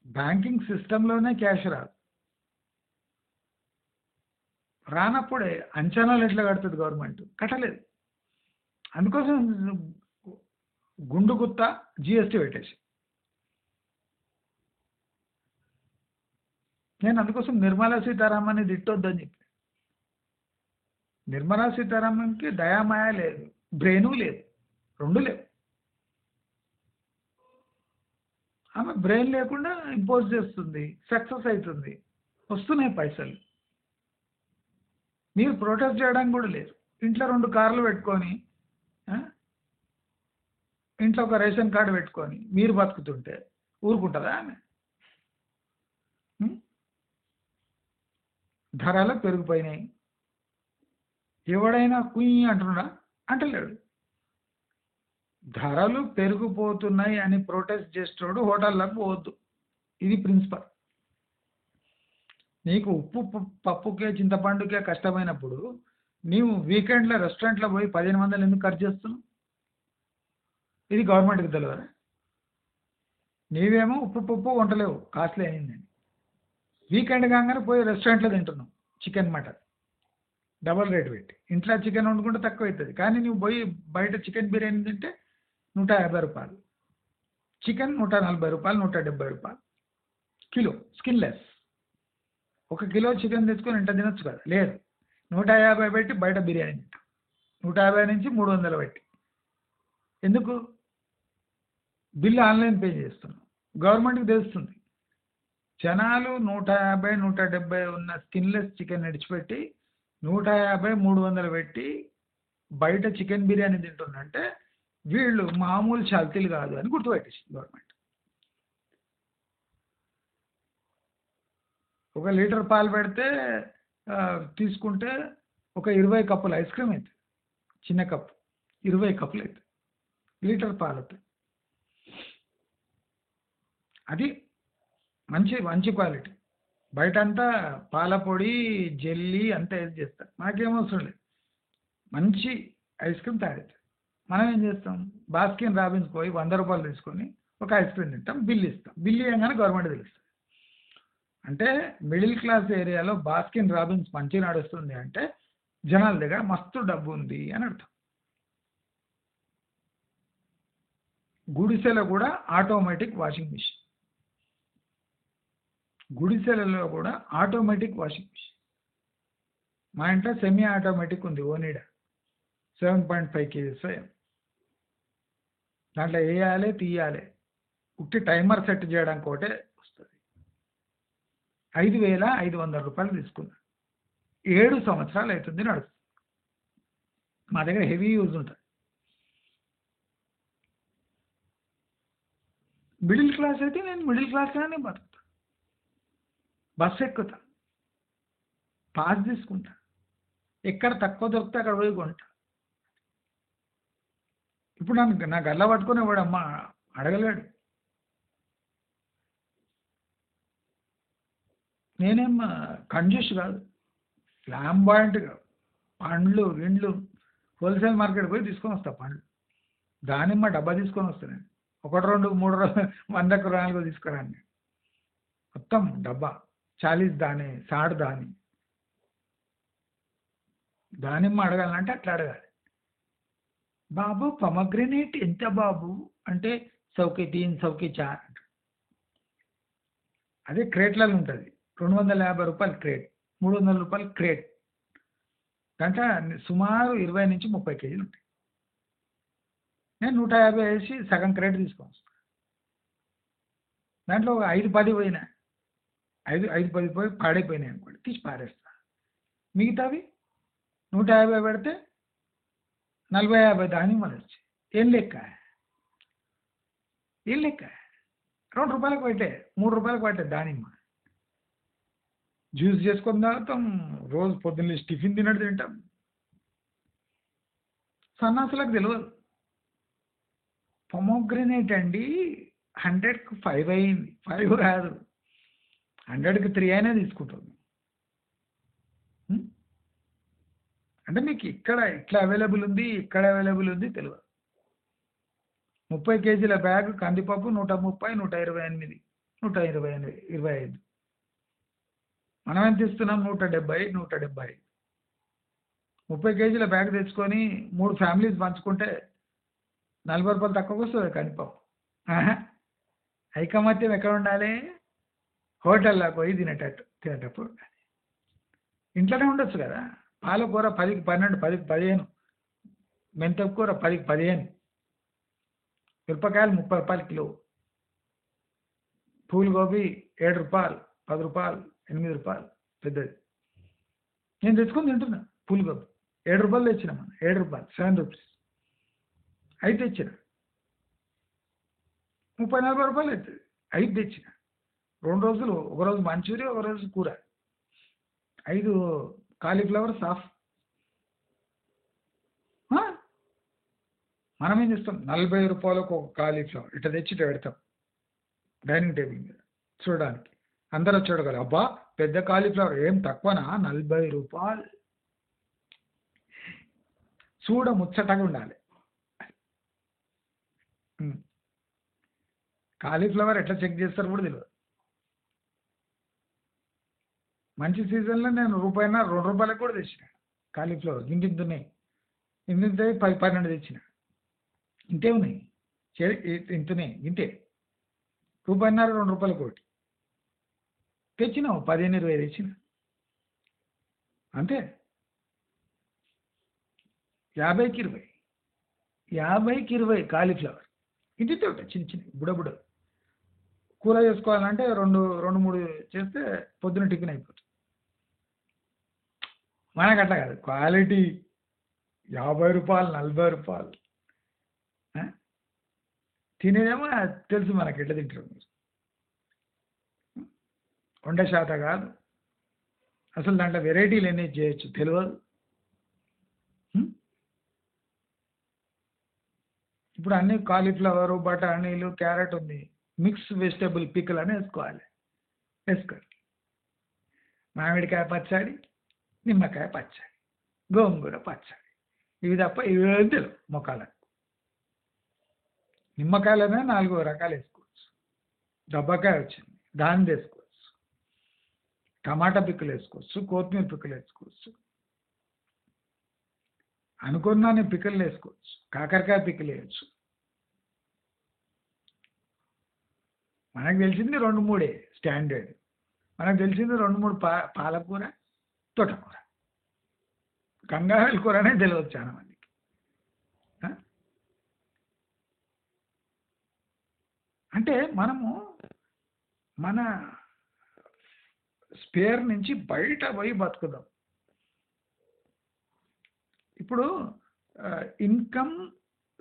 Banking సిస్టంలోనే క్యాష్ రానప్పుడే అంచనాలు ఎట్లా కడుతుంది గవర్నమెంట్? కట్టలేదు. అందుకోసం గుండు గుత్త జిఎస్టీ పెట్టేసి. నేను అందుకోసం నిర్మలా సీతారామన్ని తిట్టొద్దని చెప్పి. నిర్మలా సీతారామన్కి దయామాయ లేదు, బ్రెయిను లేదు, రెండు లేవు. ఆమె బ్రెయిన్ లేకుండా ఇంపోజ్ చేస్తుంది, సక్సెస్ అవుతుంది, వస్తున్నాయి పైసలు. మీరు ప్రొటెస్ట్ చేయడానికి కూడా లేదు. ఇంట్లో 2 కార్లు పెట్టుకొని ఇంట్లో ఒక రేషన్ కార్డు పెట్టుకొని మీరు బతుకుతుంటే ఊరుకుంటుందా ఆమె? ధరలు పెరిగిపోయినాయి. ఎవడైనా కుయ్యి అంటున్నాడా? అంటలేడు. ధరలు పెరిగిపోతున్నాయి అని ప్రొటెస్ట్ చేసేటోడు హోటళ్ళకు పోవద్దు. ఇది ప్రిన్సిపల్. నీకు ఉప్పు పప్పుకే చింతపండుకే కష్టమైనప్పుడు నీవు వీకెండ్లో రెస్టారెంట్లో పోయి 1500 ఎందుకు ఖర్చు చేస్తున్నావు? ఇది గవర్నమెంట్కి తెలియదా? నీవేమో ఉప్పు పప్పు వంటలేవు, కాస్ట్లీ అయిందని. వీకెండ్ కాగానే పోయి రెస్టారెంట్లో తింటున్నావు చికెన్ మటన్ డబల్ రేట్ పెట్టి. ఇంట్లో చికెన్ వండుకుంటే తక్కువ అవుతుంది, కానీ నువ్వు పోయి బయట చికెన్ బిర్యానీ తింటే ₹150, chicken ₹140, ₹170 kilo skinless. 1 kilo chicken తెచ్చుకొని ఇంట తినొచ్చు కదా? లేదు, 150 పెట్టి బయట బిర్యానీ తింటాం, 150 నుంచి 300 పెట్టి. ఎందుకు? బిల్లు ఆన్లైన్ పే చేస్తున్నాం. గవర్నమెంట్కి తెలుస్తుంది జనాలు 150, 170 ఉన్న స్కిన్లెస్ చికెన్ విడిచిపెట్టి 150, 300 పెట్టి బయట చికెన్ బిర్యానీ తింటుందంటే వీళ్ళు మామూలు చల్తీలు కాదు అని గుర్తుపెట్టేసింది గవర్నమెంట్. 1 లీటర్ పాలు పెడితే తీసుకుంటే ఒక 20 కప్పులు ఐస్ క్రీమ్ అవుతుంది. చిన్న కప్పు 20 కప్పులు అవుతుంది లీటర్ పాలు అవుతాయి. అది మంచి మంచి క్వాలిటీ. బయట అంతా పాల పొడి జెల్లీ అంతా వేసి చేస్తారు. మాకేమవసరం లేదు, మంచి ఐస్ క్రీమ్ తయారవుతుంది. మనం ఏం చేస్తాం? బాస్కిన్ రాబిన్స్ పోయి ₹100 తీసుకొని ఒక ఐస్ క్రీమ్ తింటాం, బిల్లు ఇస్తాం. బిల్లు ఇవ్వగానే గవర్నమెంట్ తెలుస్తుంది. అంటే మిడిల్ క్లాస్ ఏరియాలో బాస్కిన్ రాబిన్స్ మంచి నడుస్తుంది అంటే జనాల దగ్గర మస్తు డబ్బు ఉంది అని అర్థం. గుడిసెలో కూడా ఆటోమేటిక్ వాషింగ్ మిషన్, గుడిసెలలో కూడా ఆటోమేటిక్ వాషింగ్ మిషన్. మా ఇంట్లో సెమీ ఆటోమేటిక్ ఉంది, ఓనిడా 7.5 kgs. దాంట్లో వేయాలి తీయాలి, ఉట్టి టైమర్ సెట్ చేయడానికి ఒకటే వస్తుంది. 5,500 తీసుకున్నా. 7 సంవత్సరాలు అవుతుంది నడుస్తుంది. మా దగ్గర హెవీ యూజ్ ఉంటుంది. మిడిల్ క్లాస్ అయితే నేను మిడిల్ క్లాస్గానే బతుకుతా. బస్సు ఎక్కుతా, పాస్ తీసుకుంటా, ఎక్కడ తక్కువ దొరికితే అక్కడ పోయి కొంటా. ఇప్పుడు నా గల్ల పట్టుకొని వాడమ్మా అడగలేడు. నేనేం కంజూస్ కాదు, ఫ్లాంబాయింట్ కాదు. పండ్లు ఇండ్లు హోల్సేల్ మార్కెట్ పోయి తీసుకొని వస్తా. పండ్లు దానిమ్మ డబ్బా తీసుకొని వస్తాను నేను. 1, 2, 3 100కు 4 తీసుకురాను. మొత్తం డబ్బా 40 దాని 60 దాని. దానిమ్మ అడగాలంటే అట్లా అడగాలి. బాబు పొమగ్రనేట్ ఎంత బాబు అంటే 100కి 3, 100కి 4 అంట. అదే క్రేట్లలో ఉంటుంది. 250 రూపాయలు క్రేట్, 300 రూపాయలు క్రేట్. దాంట్లో సుమారు 20 నుంచి 30 కేజీలు ఉంటాయి. నేను 150 వేసి సగం క్రేట్ తీసుకొని వస్తాను. దాంట్లో ఒక 5-10 పోయినా, 5-10 పోయి పాడైపోయినాయి అనుకోండి, తీసి పారేస్తా. మిగతావి 150 పెడితే 40-50 దానిమ్మలు వచ్చాయి. ఏం లెక్క 2 రూపాయలకు పెట్టే, 3 రూపాయలకు పెట్టే దానిమ్మ. జ్యూస్ చేసుకొని తాగుతాం, రోజు పొద్దున్న టిఫిన్ తినట్టు తింటాం. సన్నాసులకు తెలియదు. పొమోగ్రనేట్ అండి 100కు 5 అయింది. 5 కాదు, 100కి 3 అయినా తీసుకుంటుంది. అంటే మీకు ఇక్కడ ఇట్లా అవైలబుల్ ఉంది, ఇక్కడ అవైలబుల్ ఉంది తెలియదు. 30 కేజీల బ్యాగ్ కందిపప్పు 130, 128, 125. మనం ఎంత ఇస్తున్నాం? 170, 175. 30 కేజీల బ్యాగ్ తెచ్చుకొని 3 ఫ్యామిలీస్ పంచుకుంటే 40 రూపాయలు తక్కువ వస్తుంది కందిపప్పు. ఐకమత్యం ఎక్కడ ఉండాలి? హోటల్లో పోయి తినేటప్పుడు ఉండాలి. ఇంట్లోనే ఉండొచ్చు కదా. పాలకూర 10కి 12, 10కి 15, మెంతకూర 10కి 15, మిరపకాయలు 30 రూపాయలు కిలో, పూలగోబీ 7 రూపాయలు, 10 రూపాయలు, 8 రూపాయలు పెద్దది. నేను తెచ్చుకొని తింటున్నా. పూలగోబీ 7 రూపాయలు తెచ్చిన, 7 రూపాయలు, 7 రూపీస్. 5 తెచ్చిన, 30-40 రూపాయలు అవుతుంది. 5 తెచ్చిన. 2 రోజులు, ఒక రోజు మంచూరియా, ఒక రోజు కూర. 5 కాలీఫ్లవర్ సాఫ్. మనం ఏం చేస్తాం? 40 రూపాయలకు ఒక కాలీఫ్లవర్ ఇట్లా తెచ్చి ఇట్లా పెడతాం డైనింగ్ టేబుల్ మీద చూడడానికి. అందరూ చూడగలరు, అబ్బా పెద్ద కాలీఫ్లవర్ ఏం తక్కువనా, 40 రూపాయలు. చూడ ముచ్చటగా ఉండాలి. కాలీఫ్లవర్ ఎట్లా చెక్ చేస్తారు కూడా తెలియదు. మంచి సీజన్లో నేను రూపాయిన 2 రూపాయలకు కూడా తెచ్చిన కాలీఫ్లవర్. ఇంటింతున్నాయి, 10-12 తెచ్చిన. ఇంతే ఉన్నాయి, ఇంతున్నాయి. ఇంతే రూపాయిన్నర 2 రూపాయలకు ఒకటి తెచ్చినావు. 15-20 తెచ్చిన అంతే. 50కి 20, 50కి 20 కాలీఫ్లవర్. ఇంటితో ఉంటాయి చిన్న చిన్న బుడబుడ. కూర చేసుకోవాలంటే 2-3 చేస్తే పొద్దున టిఫిన్ అయిపోతుంది. మనకు అట్లా కాదు, క్వాలిటీ 50 రూపాయలు, 40 రూపాయలు. తినేదేమో తెలుసు మనకి ఎట్లా తింటారు. వండ శాత కాదు అసలు. దాంట్లో వెరైటీలు ఎన్ని చేయొచ్చు తెలియదు. ఇప్పుడు అన్ని కాలీఫ్లవరు, బఠానీలు, క్యారెట్ ఉంది, మిక్స్ వెజిటేబుల్ పిక్కల్ అని వేసుకోవాలి. మామిడికాయ పచ్చడి, నిమ్మకాయ పచ్చడి, గోంగూర పచ్చడి, ఇవి తప్ప ఇవి తెలియదు మొక్కలకు. నిమ్మకాయలనే 4 రకాలు వేసుకోవచ్చు. దబ్బకాయ వచ్చింది, దాన్ని వేసుకోవచ్చు. టమాటా పిక్కలు వేసుకోవచ్చు, కొత్తిమీర పిక్కలు వేసుకోవచ్చు, అనుకున్నాను పిక్కలు వేసుకోవచ్చు, కాకరకాయ పిక్కలు వేయచ్చు. మనకు తెలిసింది 2-3 స్టాండర్డ్. మనకు తెలిసింది 2-3 పాలకూర, తోటకూర, గంగావేల కూర అనే తెలియదు చాలా మందికి. అంటే మనము మన స్పేర్ నుంచి బయట పోయి బతుకుదాం. ఇప్పుడు ఇన్కమ్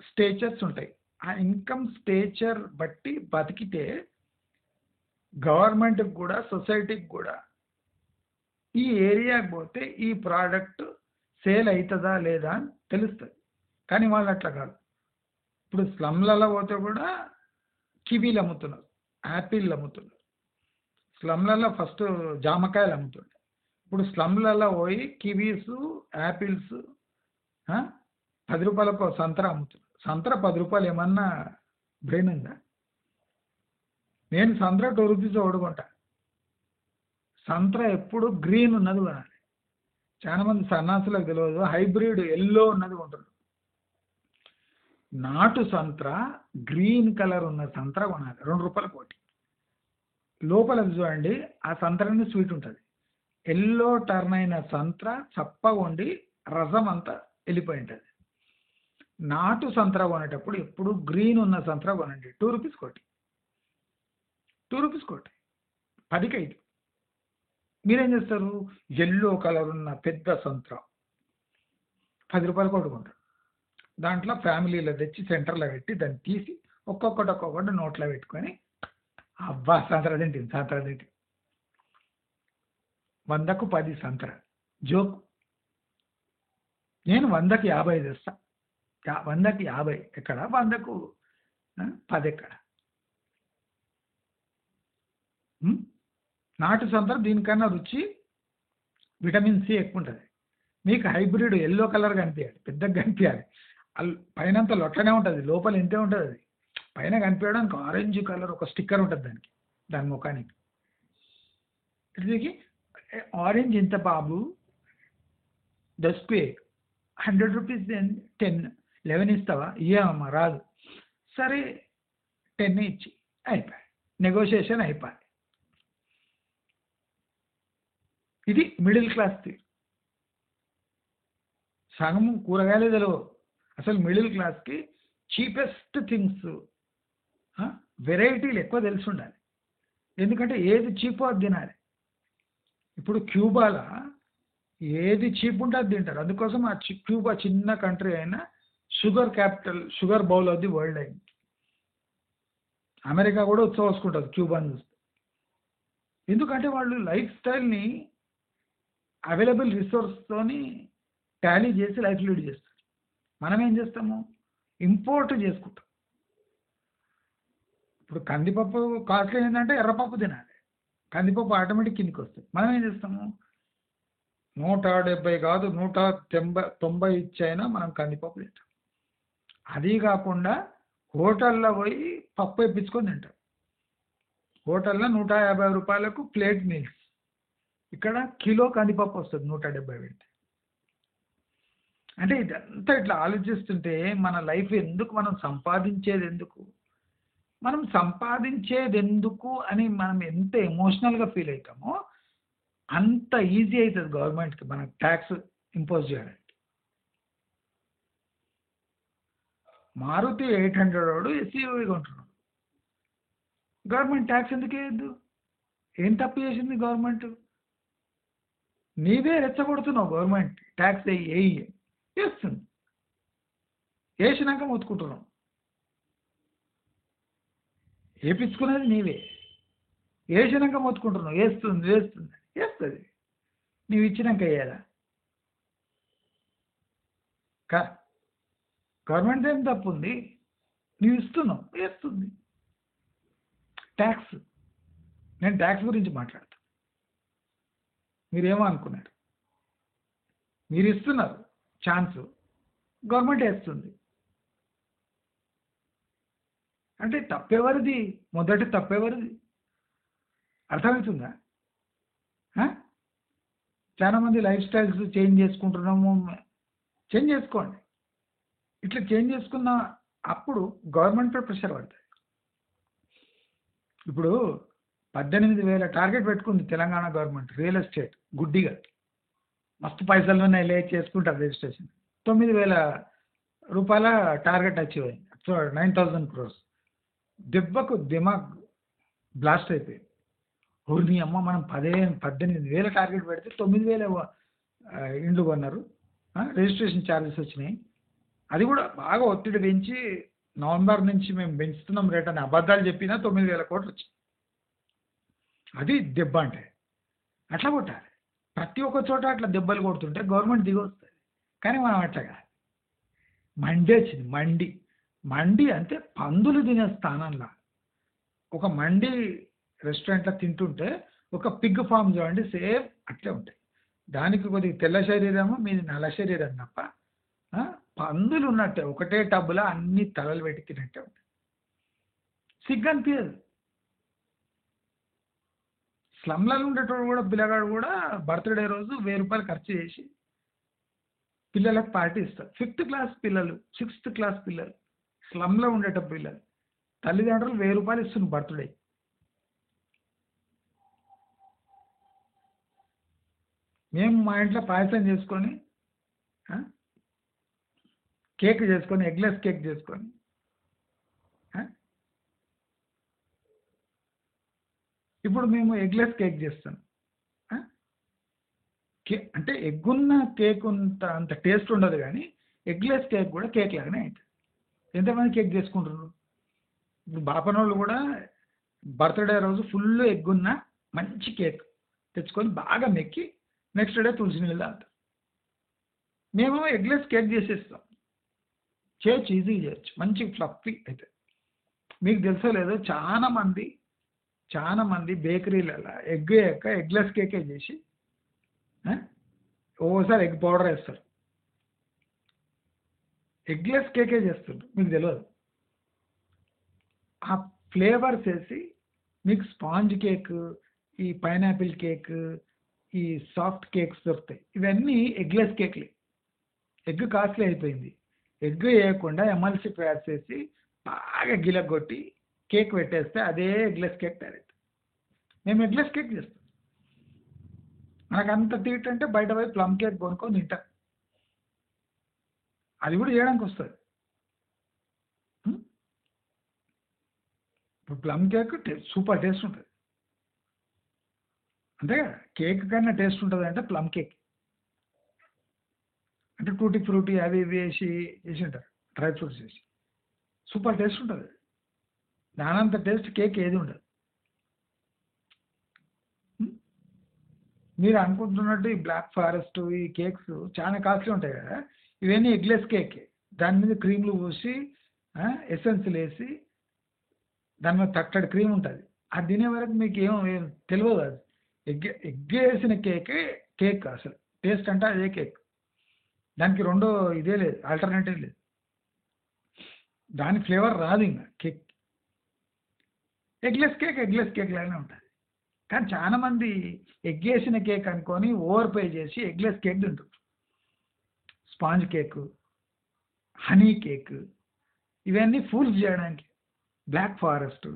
స్టేచర్స్ ఉంటాయి. ఆ ఇన్కమ్ స్టేచర్ బట్టి బతికితే గవర్నమెంట్కి కూడా సొసైటీకి కూడా ఈ ఏరియాకి పోతే ఈ ప్రోడక్ట్ సేల్ అవుతుందా లేదా అని తెలుస్తుంది. కానీ వాళ్ళు అట్లా కాదు. ఇప్పుడు స్లమ్లలో పోతే కూడా కివీలు అమ్ముతున్నారు, యాపిల్ అమ్ముతున్నారు. స్లమ్లలో ఫస్ట్ జామకాయలు అమ్ముతుండే, ఇప్పుడు స్లమ్లలో పోయి కివీస్, యాపిల్స్ 10 రూపాయలకు సంతర అమ్ముతున్నారు. సంతర 10 రూపాయలు ఏమన్నా బ్రెయిన్ ఉందా? నేను సంతర 2 రూపీస్ ఓడుకుంటా. సంతర ఎప్పుడు గ్రీన్ ఉన్నది కొనాలి. చాలా మంది సన్నాసులకు తెలియదు, హైబ్రిడ్ ఎల్లో ఉన్నది కొంటారు. నాటు సంతర గ్రీన్ కలర్ ఉన్న సంతర కొనాలి, 2 రూపాయల కోటి. లోపల చూడండి, ఆ సంతరని స్వీట్ ఉంటుంది. ఎల్లో టర్న్ అయిన సంతర చప్పగా ఉండి రసం అంతా వెళ్ళిపోయి ఉంటుంది. నాటు సంతర కొనేటప్పుడు ఎప్పుడు గ్రీన్ ఉన్న సంతర కొనండి, 2 రూపీస్ కోటి, 2 రూపీస్ కోటి, 10కి 5. మీరేం చేస్తారు? ఎల్లో కలర్ ఉన్న పెద్ద సంతర 10 రూపాయలు కొట్టుకుంటారు. దాంట్లో ఫ్యామిలీలో తెచ్చి సెంటర్లో పెట్టి దాన్ని తీసి ఒక్కొక్కటి నోట్లో పెట్టుకొని అబ్బా సంతర తింటుంది, సంతర తింటుంది. 100కు 10 సంతర జోక్. నేను 100కి 50 తెస్తా. 100కి 50 ఎక్కడ, 100కు 10 ఎక్కడ? నాటు సంతర దీనికన్నా రుచి, విటమిన్ సి ఎక్కువ ఉంటుంది. మీకు హైబ్రిడ్ ఎల్లో కలర్ కనిపించాలి, పెద్దగా కనిపించాలి. పైన లొట్లనే ఉంటుంది, లోపల ఎంతే ఉంటుంది. అది పైన కనిపించడానికి ఆరెంజ్ కలర్ ఒక స్టిక్కర్ ఉంటుంది దాని ముఖానికి. ఇది ఆరెంజ్ ఎంత బాబు, 10కు 100 రూపీస్ 10, 11 ఇస్తావా? ఇయ్యమ్మా రాదు. సరే 10 ఇచ్చి అయిపోయి, నెగోషియేషన్ అయిపోయి. ఇది మిడిల్ క్లాస్ తీరు. సగం కూరగాయలు తెలియవు. అసలు మిడిల్ క్లాస్కి చీపెస్ట్ థింగ్స్, వెరైటీలు ఎక్కువ తెలిసి ఉండాలి. ఎందుకంటే ఏది చీపో అది తినాలి. ఇప్పుడు క్యూబాలో ఏది చీప్ ఉంటే అది తింటారు. అందుకోసం ఆ క్యూబా చిన్న కంట్రీ అయినా sugar capital, sugar bowl of the world అయింది. అమెరికా కూడా ఉత్సవసుకుంటుంది క్యూబాని చూస్తే. ఎందుకంటే వాళ్ళు లైఫ్ స్టైల్ని అవైలబుల్ రిసోర్స్తోని టాలీ చేసి లైఫ్ లీడ్ చేస్తారు. మనం ఏం చేస్తాము? ఇంపోర్ట్ చేసుకుంటాం. ఇప్పుడు కందిపప్పు కాస్ట్లీ ఏంటంటే ఎర్రపప్పు తినాలి, కందిపప్పు ఆటోమేటిక్ కిందికి వస్తుంది. మనం ఏం చేస్తాము? 170 కాదు 190 ఇచ్చైనా మనం కందిపప్పు తింటాం. అది కాకుండా హోటల్లో పోయి పప్పు వేయించుకొని తింటాం. హోటల్లో 150 రూపాయలకు ప్లేట్ మీల్స్, ఇక్కడ కిలో కందిపప్పు వస్తుంది 170 పెడితే. అంటే ఇదంతా ఇట్లా ఆలోచిస్తుంటే మన లైఫ్ ఎందుకు, మనం సంపాదించేది ఎందుకు, మనం సంపాదించేది ఎందుకు అని మనం ఎంత ఎమోషనల్గా ఫీల్ అవుతామో అంత ఈజీ అవుతుంది గవర్నమెంట్కి మనకు ట్యాక్స్ ఇంపోజ్ చేయడానికి. మారుతి 800 వాడు ఎస్యూవీ కొంటున్నాడు, గవర్నమెంట్ ట్యాక్స్ ఎందుకు వేయద్దు? ఏం తప్పు చేసింది గవర్నమెంట్? నీవే రెచ్చగొడుతున్నావు. గవర్నమెంట్ ట్యాక్స్ వేస్తుంది, వేసినాక మొత్తుకుంటున్నావు. వేపించుకున్నది నీవే, వేసినాక మొత్తుకుంటున్నావు. వేస్తుంది. నీవు ఇచ్చినాక వేయాలా? గవర్నమెంట్ ఏం తప్పు ఉంది? నువ్వు ఇస్తున్నావు, వేస్తుంది. ట్యాక్స్, నేను ట్యాక్స్ గురించి మాట్లాడతాను. మీరేమో అనుకున్నారు? మీరు ఇస్తున్నారు ఛాన్స్, గవర్నమెంట్ వేస్తుంది. అంటే తప్పెవరిది? మొదటి తప్పెవరిది? అర్థమవుతుందా? చాలామంది లైఫ్ స్టైల్స్ చేంజ్ చేసుకుంటున్నాము. చేంజ్ చేసుకోండి. ఇట్లా చేంజ్ చేసుకున్న అప్పుడు గవర్నమెంట్ ప్రెషర్ పడుతుంది. ఇప్పుడు 18,000 టార్గెట్ పెట్టుకుంది తెలంగాణ గవర్నమెంట్. రియల్ ఎస్టేట్ గుడ్డిగా మస్తు పైసలు ఉన్నాయి, లే చేసుకుంటారు రిజిస్ట్రేషన్. 9,000 రూపాయల టార్గెట్ అచీవ్ అయింది, 9,000 crores. దెబ్బకు దిమాగ్ బ్లాస్ట్ అయిపోయింది. ఓరి నీ అమ్మ మనం 18,000 టార్గెట్ పెడితే 9,000 ఇండ్లు కొన్నారు. రిజిస్ట్రేషన్ ఛార్జెస్ వచ్చినాయి. అది కూడా బాగా ఒత్తిడి పెంచి నవంబర్ నుంచి మేము పెంచుతున్నాం రేట్ అని అబద్ధాలు చెప్పినా 9,000 కోట్లు వచ్చింది. అది దెబ్బ అంటే అట్లా కొట్టాలి. ప్రతి ఒక్క చోట అట్లా దెబ్బలు కొడుతుంటే గవర్నమెంట్ దిగొస్తుంది. కానీ మనం అట్లాగా మండి వచ్చింది. మండి అంటే పందులు తినే స్థానంలో ఒక మండి రెస్టారెంట్లో తింటుంటే ఒక పిగ్ ఫామ్ చూడండి, సేమ్ అట్లే ఉంటాయి. దానికి కొద్దిగా తెల్ల శరీరము, మీది నల్ల శరీరం తప్ప పందులు ఉన్నట్టే ఒకటే టబ్బులో అన్ని తలలు పెట్టి తినట్టే ఉంటాయి. సిగ్గు అనిపించదు. స్లమ్లలో ఉండేటోడు కూడా పిల్లగాడు కూడా బర్త్డే రోజు 1,000 రూపాయలు ఖర్చు చేసి పిల్లలకు పార్టీ ఇస్తారు. 5th క్లాస్ పిల్లలు, 6th క్లాస్ పిల్లలు, స్లమ్లో ఉండేట పిల్లలు తల్లిదండ్రులు 1,000 రూపాయలు ఇస్తున్నారు బర్త్డే. మేము మా ఇంట్లో పాయసం చేసుకొని కేక్ చేసుకొని, ఎగ్లెస్ కేక్ చేసుకొని ఇప్పుడు మేము ఎగ్లెస్ కేక్ చేస్తాం. అంటే ఎగ్గున్న కేక్ అంత టేస్ట్ ఉండదు, కానీ ఎగ్లెస్ కేక్ కూడా కేక్ లాగానే అవుతుంది. ఎంతమంది కేక్ చేసుకుంటున్నారు? ఇప్పుడు బాపనోళ్ళు కూడా బర్త్డే రోజు ఫుల్ ఎగ్గున్న మంచి కేక్ తెచ్చుకొని బాగా మెక్కి నెక్స్ట్ డే తులసి నీళ్ళు తాగుతాం. మేము ఎగ్లెస్ కేక్ చేసేస్తాం. చేయొచ్చు, ఈజీగా చేయొచ్చు, మంచి ఫ్లఫీ అయితే. మీకు తెలుసో లేదో చాలా మంది బేకరీలలో ఎగ్లెస్ కేకే చేసి ఓసారి ఎగ్ పౌడర్ వేస్తారు. ఎగ్లెస్ కేకే చేస్తుండ్రు, మీకు తెలియదు. ఆ ఫ్లేవర్స్ వేసి మీకు స్పాంజ్ కేక్, ఈ పైనాపిల్ కేక్, ఈ సాఫ్ట్ కేక్స్ దొరుకుతాయి. ఇవన్నీ ఎగ్లెస్ కేక్లే. ఎగ్ కాస్ట్లీ అయిపోయింది. ఎగ్ వేయకుండా ఎమ్ఎల్సి ప్యాడ్స్ వేసి బాగా గిలగొట్టి కేక్ పెట్టేస్తే అదే ఎగ్లెస్ కేక్ తయారవుతుంది. మేము ఎగ్లెస్ కేక్ చేస్తాం. మనకు అంత తీట్ అంటే బయట పోయి ప్లమ్ కేక్ కొనుక్కొని తింటాం. అది కూడా చేయడానికి వస్తుంది. ఇప్పుడు ప్లమ్ కేక్ సూపర్ టేస్ట్ ఉంటుంది. అంతే కదా, కేక్ కన్నా టేస్ట్ ఉంటుంది అంటే ప్లమ్ కేక్. అంటే టూటీ ఫ్రూటీ అవి ఇవి వేసి ఉంటారు, డ్రై ఫ్రూట్స్ వేసి సూపర్ టేస్ట్ ఉంటుంది. దానంత టేస్ట్ కేక్ ఏది ఉండదు. మీరు అనుకుంటున్నట్టు ఈ బ్లాక్ ఫారెస్ట్ ఈ కేక్స్ చాలా కాస్ట్లీ ఉంటాయి కదా, ఇవన్నీ ఎగ్లెస్ కేక్. దాని మీద క్రీమ్లు పూసి ఎసెన్స్లు వేసి దాని మీద తట్టడి క్రీమ్ ఉంటుంది. అది తినే వరకు మీకు ఏం తెలియదు. అది ఎగ్ వేసిన కేక్ అసలు టేస్ట్ అంటే అదే కేక్. దానికి రెండో ఇదే లేదు, ఆల్టర్నేటివ్ లేదు. దాని ఫ్లేవర్ రాదు ఇంకా కేక్. ఎగ్లెస్ కేక్ లాగానే ఉంటుంది. కానీ చాలా మంది ఎగ్ వేసిన కేక్ అనుకొని ఓవర్ పే చేసి ఎగ్లెస్ కేక్ తింటారు. స్పాంజ్ కేక్, హనీ కేక్, ఇవన్నీ ఫూల్స్ చేయడానికి. Black forest,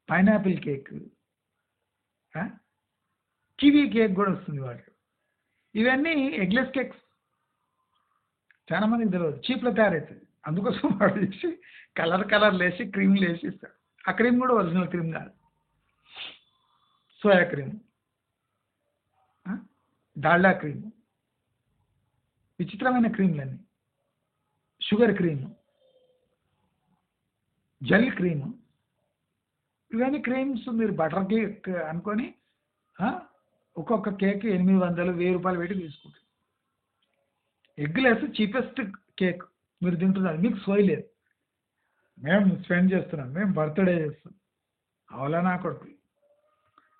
pineapple cake, kiwi cake కూడా వస్తుంది వాటికి. ఇవన్నీ ఎగ్లెస్ కేక్స్. చాలా మందికి తెలియదు, చీప్లో తయారవుతుంది. అందుకోసం వాడు చేసి కలర్లు వేసి క్రీమ్లు వేసి ఇస్తాడు. ఆ క్రీమ్ కూడా ఒరిజినల్ క్రీమ్ కాదు, సోయా క్రీమ్, డాల్డా క్రీమ్, విచిత్రమైన క్రీమ్లన్నీ, షుగర్ క్రీము, జెల్ క్రీము, ఇవన్నీ క్రీమ్స్. మీరు బటర్ కేక్ అనుకొని ఒక్కొక్క కేక్ 800, 1000 రూపాయలు పెట్టి తీసుకుంటారు. ఎగ్లెస్ చీపెస్ట్ కేక్ మీరు తింటున్నారు, మీకు సోయలేదు. మేము స్పెండ్ చేస్తున్నాం, మేము బర్త్డే చేస్తున్నాం. అవలా నా కొడుకు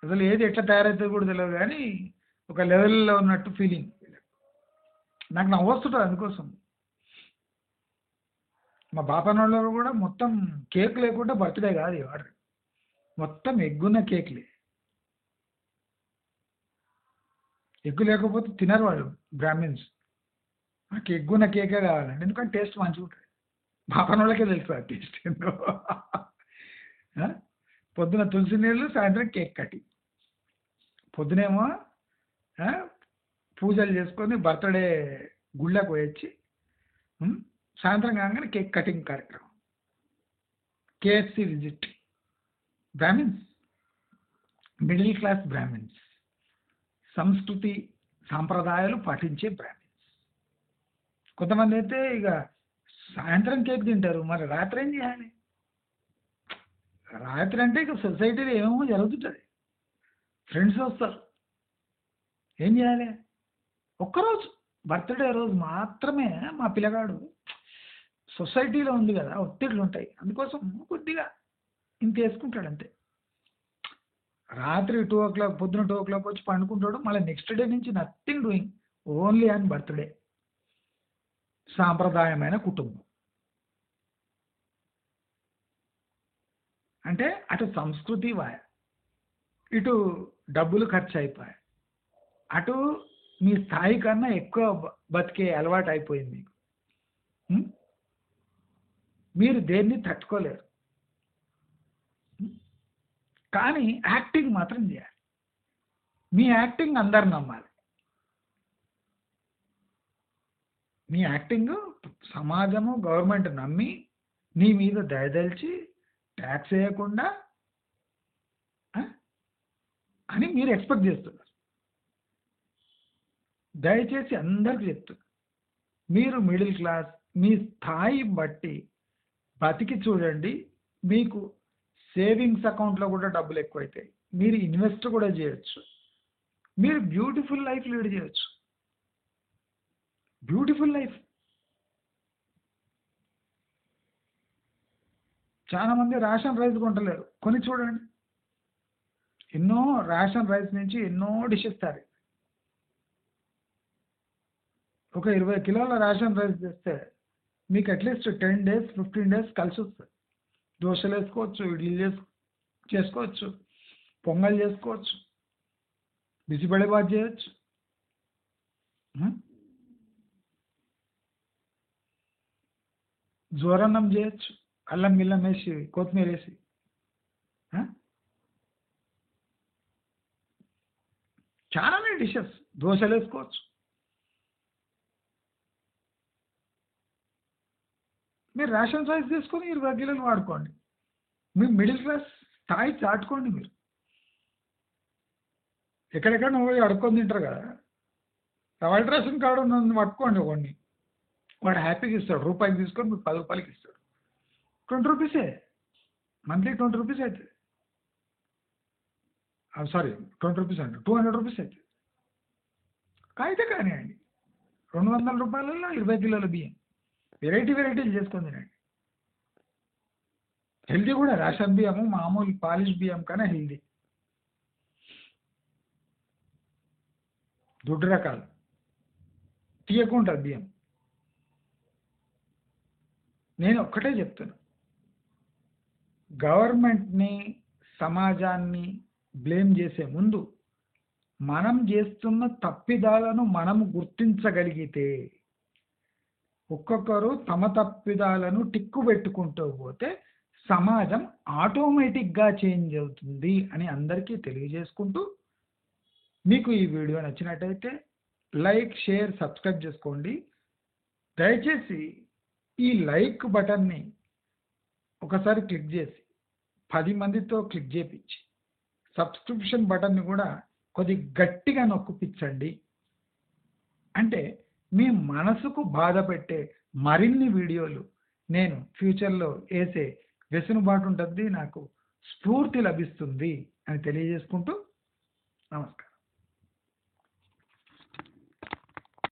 అసలు ఏది ఎట్లా తయారవుతుంది కూడా తెలియదు, కానీ ఒక లెవెల్లో ఉన్నట్టు ఫీలింగ్. నాకు నవ్వొస్తుంటుంది అందుకోసం. మా బాపనోళ్ళు కూడా మొత్తం కేక్ లేకుండా బర్త్డే కాదు వాడు, మొత్తం ఎగ్గున్న కేక్లే. ఎగ్గు లేకపోతే తినరు వాళ్ళు బ్రాహ్మిన్స్. నాకు ఎగ్గున్న కేకే కావాలండి, ఎందుకంటే టేస్ట్ మంచిగా ఉంటుంది. బాపనోళ్ళకే తెలుసు ఆ టేస్ట్ ఏందో. పొద్దున తులసి నీళ్ళు, సాయంత్రం కేక్ కటింగ్. పొద్దునేమో పూజలు చేసుకొని బర్త్డే గుళ్ళకు పోయొచ్చి సాయంత్రం కాగానే కేక్ కటింగ్ కార్యక్రమం. KFC visit. Brahmins, middle class Brahmins, సంస్కృతి సాంప్రదాయాలు పాటించే బ్రాహ్మిన్స్. కొంతమంది అయితే ఇక సాయంత్రం కేక్ తింటారు, మరి రాత్రి ఏం చేయాలి? రాత్రి అంటే ఇక సొసైటీలో ఏమేమో జరుగుతుంటుంది, ఫ్రెండ్స్ వస్తారు, ఏం చేయాలి? ఒక్కరోజు బర్త్డే రోజు మాత్రమే మా పిల్లగాడు సొసైటీలో ఉంది కదా, ఒత్తిడులు ఉంటాయి, అందుకోసం కొద్దిగా ఇంత వేసుకుంటాడు అంతే. రాత్రి 2 o'clock, పొద్దున 2 o'clock వచ్చి పండుకుంటాడు, మళ్ళీ నెక్స్ట్ డే నుంచి nothing doing, only on birthday. సాంప్రదాయమైన కుటుంబం అంటే అటు సంస్కృతి వాయ, ఇటు డబ్బులు ఖర్చు అయిపోయాయి, అటు మీ స్థాయి కన్నా ఎక్కువ బతికే అలవాటు అయిపోయింది మీకు. మీరు దేన్ని తట్టుకోలేరు, కానీ యాక్టింగ్ మాత్రం చేయాలి. మీ యాక్టింగ్ అందరు నమ్మాలి. మీ యాక్టింగ్ సమాజము, గవర్నమెంట్ నమ్మి నీ మీద దయదలిచి ట్యాక్స్ వేయకుండా అని మీరు ఎక్స్పెక్ట్ చేస్తున్నారు. దయచేసి అందరికీ చెప్తున్నారు, మీరు మిడిల్ క్లాస్, మీ స్థాయి బట్టి బతికి చూడండి. మీకు సేవింగ్స్ అకౌంట్లో కూడా డబ్బులు ఎక్కువైతాయి, మీరు ఇన్వెస్ట్ కూడా చేయొచ్చు, మీరు బ్యూటిఫుల్ లైఫ్ లీడ్ చేయొచ్చు. Beautiful life. చాలా మంది రేషన్ రైస్ కొంటలేరు, కొని చూడండి. ఎన్నో రేషన్ రైస్ నుంచి ఎన్నో డిషెస్ తయారు. ఒక 20 కిలోల రేషన్ రైస్ తెస్తే మీకు అట్లీస్ట్ 10 days 15 days కలిసి వస్తుంది. దోశలు వేసుకోవచ్చు, ఇడ్లీ చేసుకోవచ్చు, పొంగల్ చేసుకోవచ్చు, బిసిబెళబాత్ చేయొచ్చు, జోరన్నం చేయొచ్చు, అల్లం గిల్లం వేసి కొత్తిమీర వేసి. చాలానే డిషెస్, దోశలు వేసుకోవచ్చు. మీరు రేషన్ రైస్ తీసుకొని 20 కిలోలు వాడుకోండి, మీ మిడిల్ క్లాస్ స్థాయి చాటుకోండి. మీరు ఎక్కడెక్కడ పోయి అడుక్కొని తింటారు కదా, వైట్ రేషన్ కార్డు నన్ను పట్టుకోండి కొన్ని, వాడు హ్యాపీగా ఇస్తాడు. రూపాయికి తీసుకొని మీకు 10 రూపాయలకి ఇస్తాడు. 20 రూపీసే, మంత్లీ 20 రూపీస్ అవుతుంది. సారీ 20 రూపీస్ అంటే 200 రూపీస్ అవుతుంది. అయితే కానివ్వండి, 200 రూపాయలలో 20 కిలోల బియ్యం, వెరైటీలు చేసుకొని తినండి. హెల్దీ కూడా, రేషన్ బియ్యము మామూలు పాలిష్ బియ్యం కన్నా హెల్దీ. దొడ్డు రకాలు తీయకుంటుంది బియ్యం. నేను ఒక్కటే చెప్తున్నా, గవర్నమెంట్ని, సమాజాన్ని బ్లేమ్ చేసే ముందు మనం చేస్తున్న తప్పిదాలను మనం గుర్తించగలిగితే, ఒక్కొక్కరు తమ తప్పిదాలను టిక్కు పెట్టుకుంటూ పోతే సమాజం ఆటోమేటిక్గా చేంజ్ అవుతుంది అని అందరికీ తెలియజేసుకుంటూ, మీకు ఈ వీడియో నచ్చినట్టయితే లైక్, షేర్, సబ్స్క్రైబ్ చేసుకోండి. దయచేసి ఈ లైక్ బటన్ని ఒకసారి క్లిక్ చేసి 10 మందితో క్లిక్ చేయించి, సబ్స్క్రిప్షన్ బటన్ని కూడా కొద్ది గట్టిగా నొక్కిపించండి. అంటే మీ మనసుకు బాధ పెట్టే మరిన్ని వీడియోలు నేను ఫ్యూచర్లో వేసే వెసులుబాటు ఉంటుంది, నాకు స్ఫూర్తి లభిస్తుంది అని తెలియజేసుకుంటూ నమస్కారం.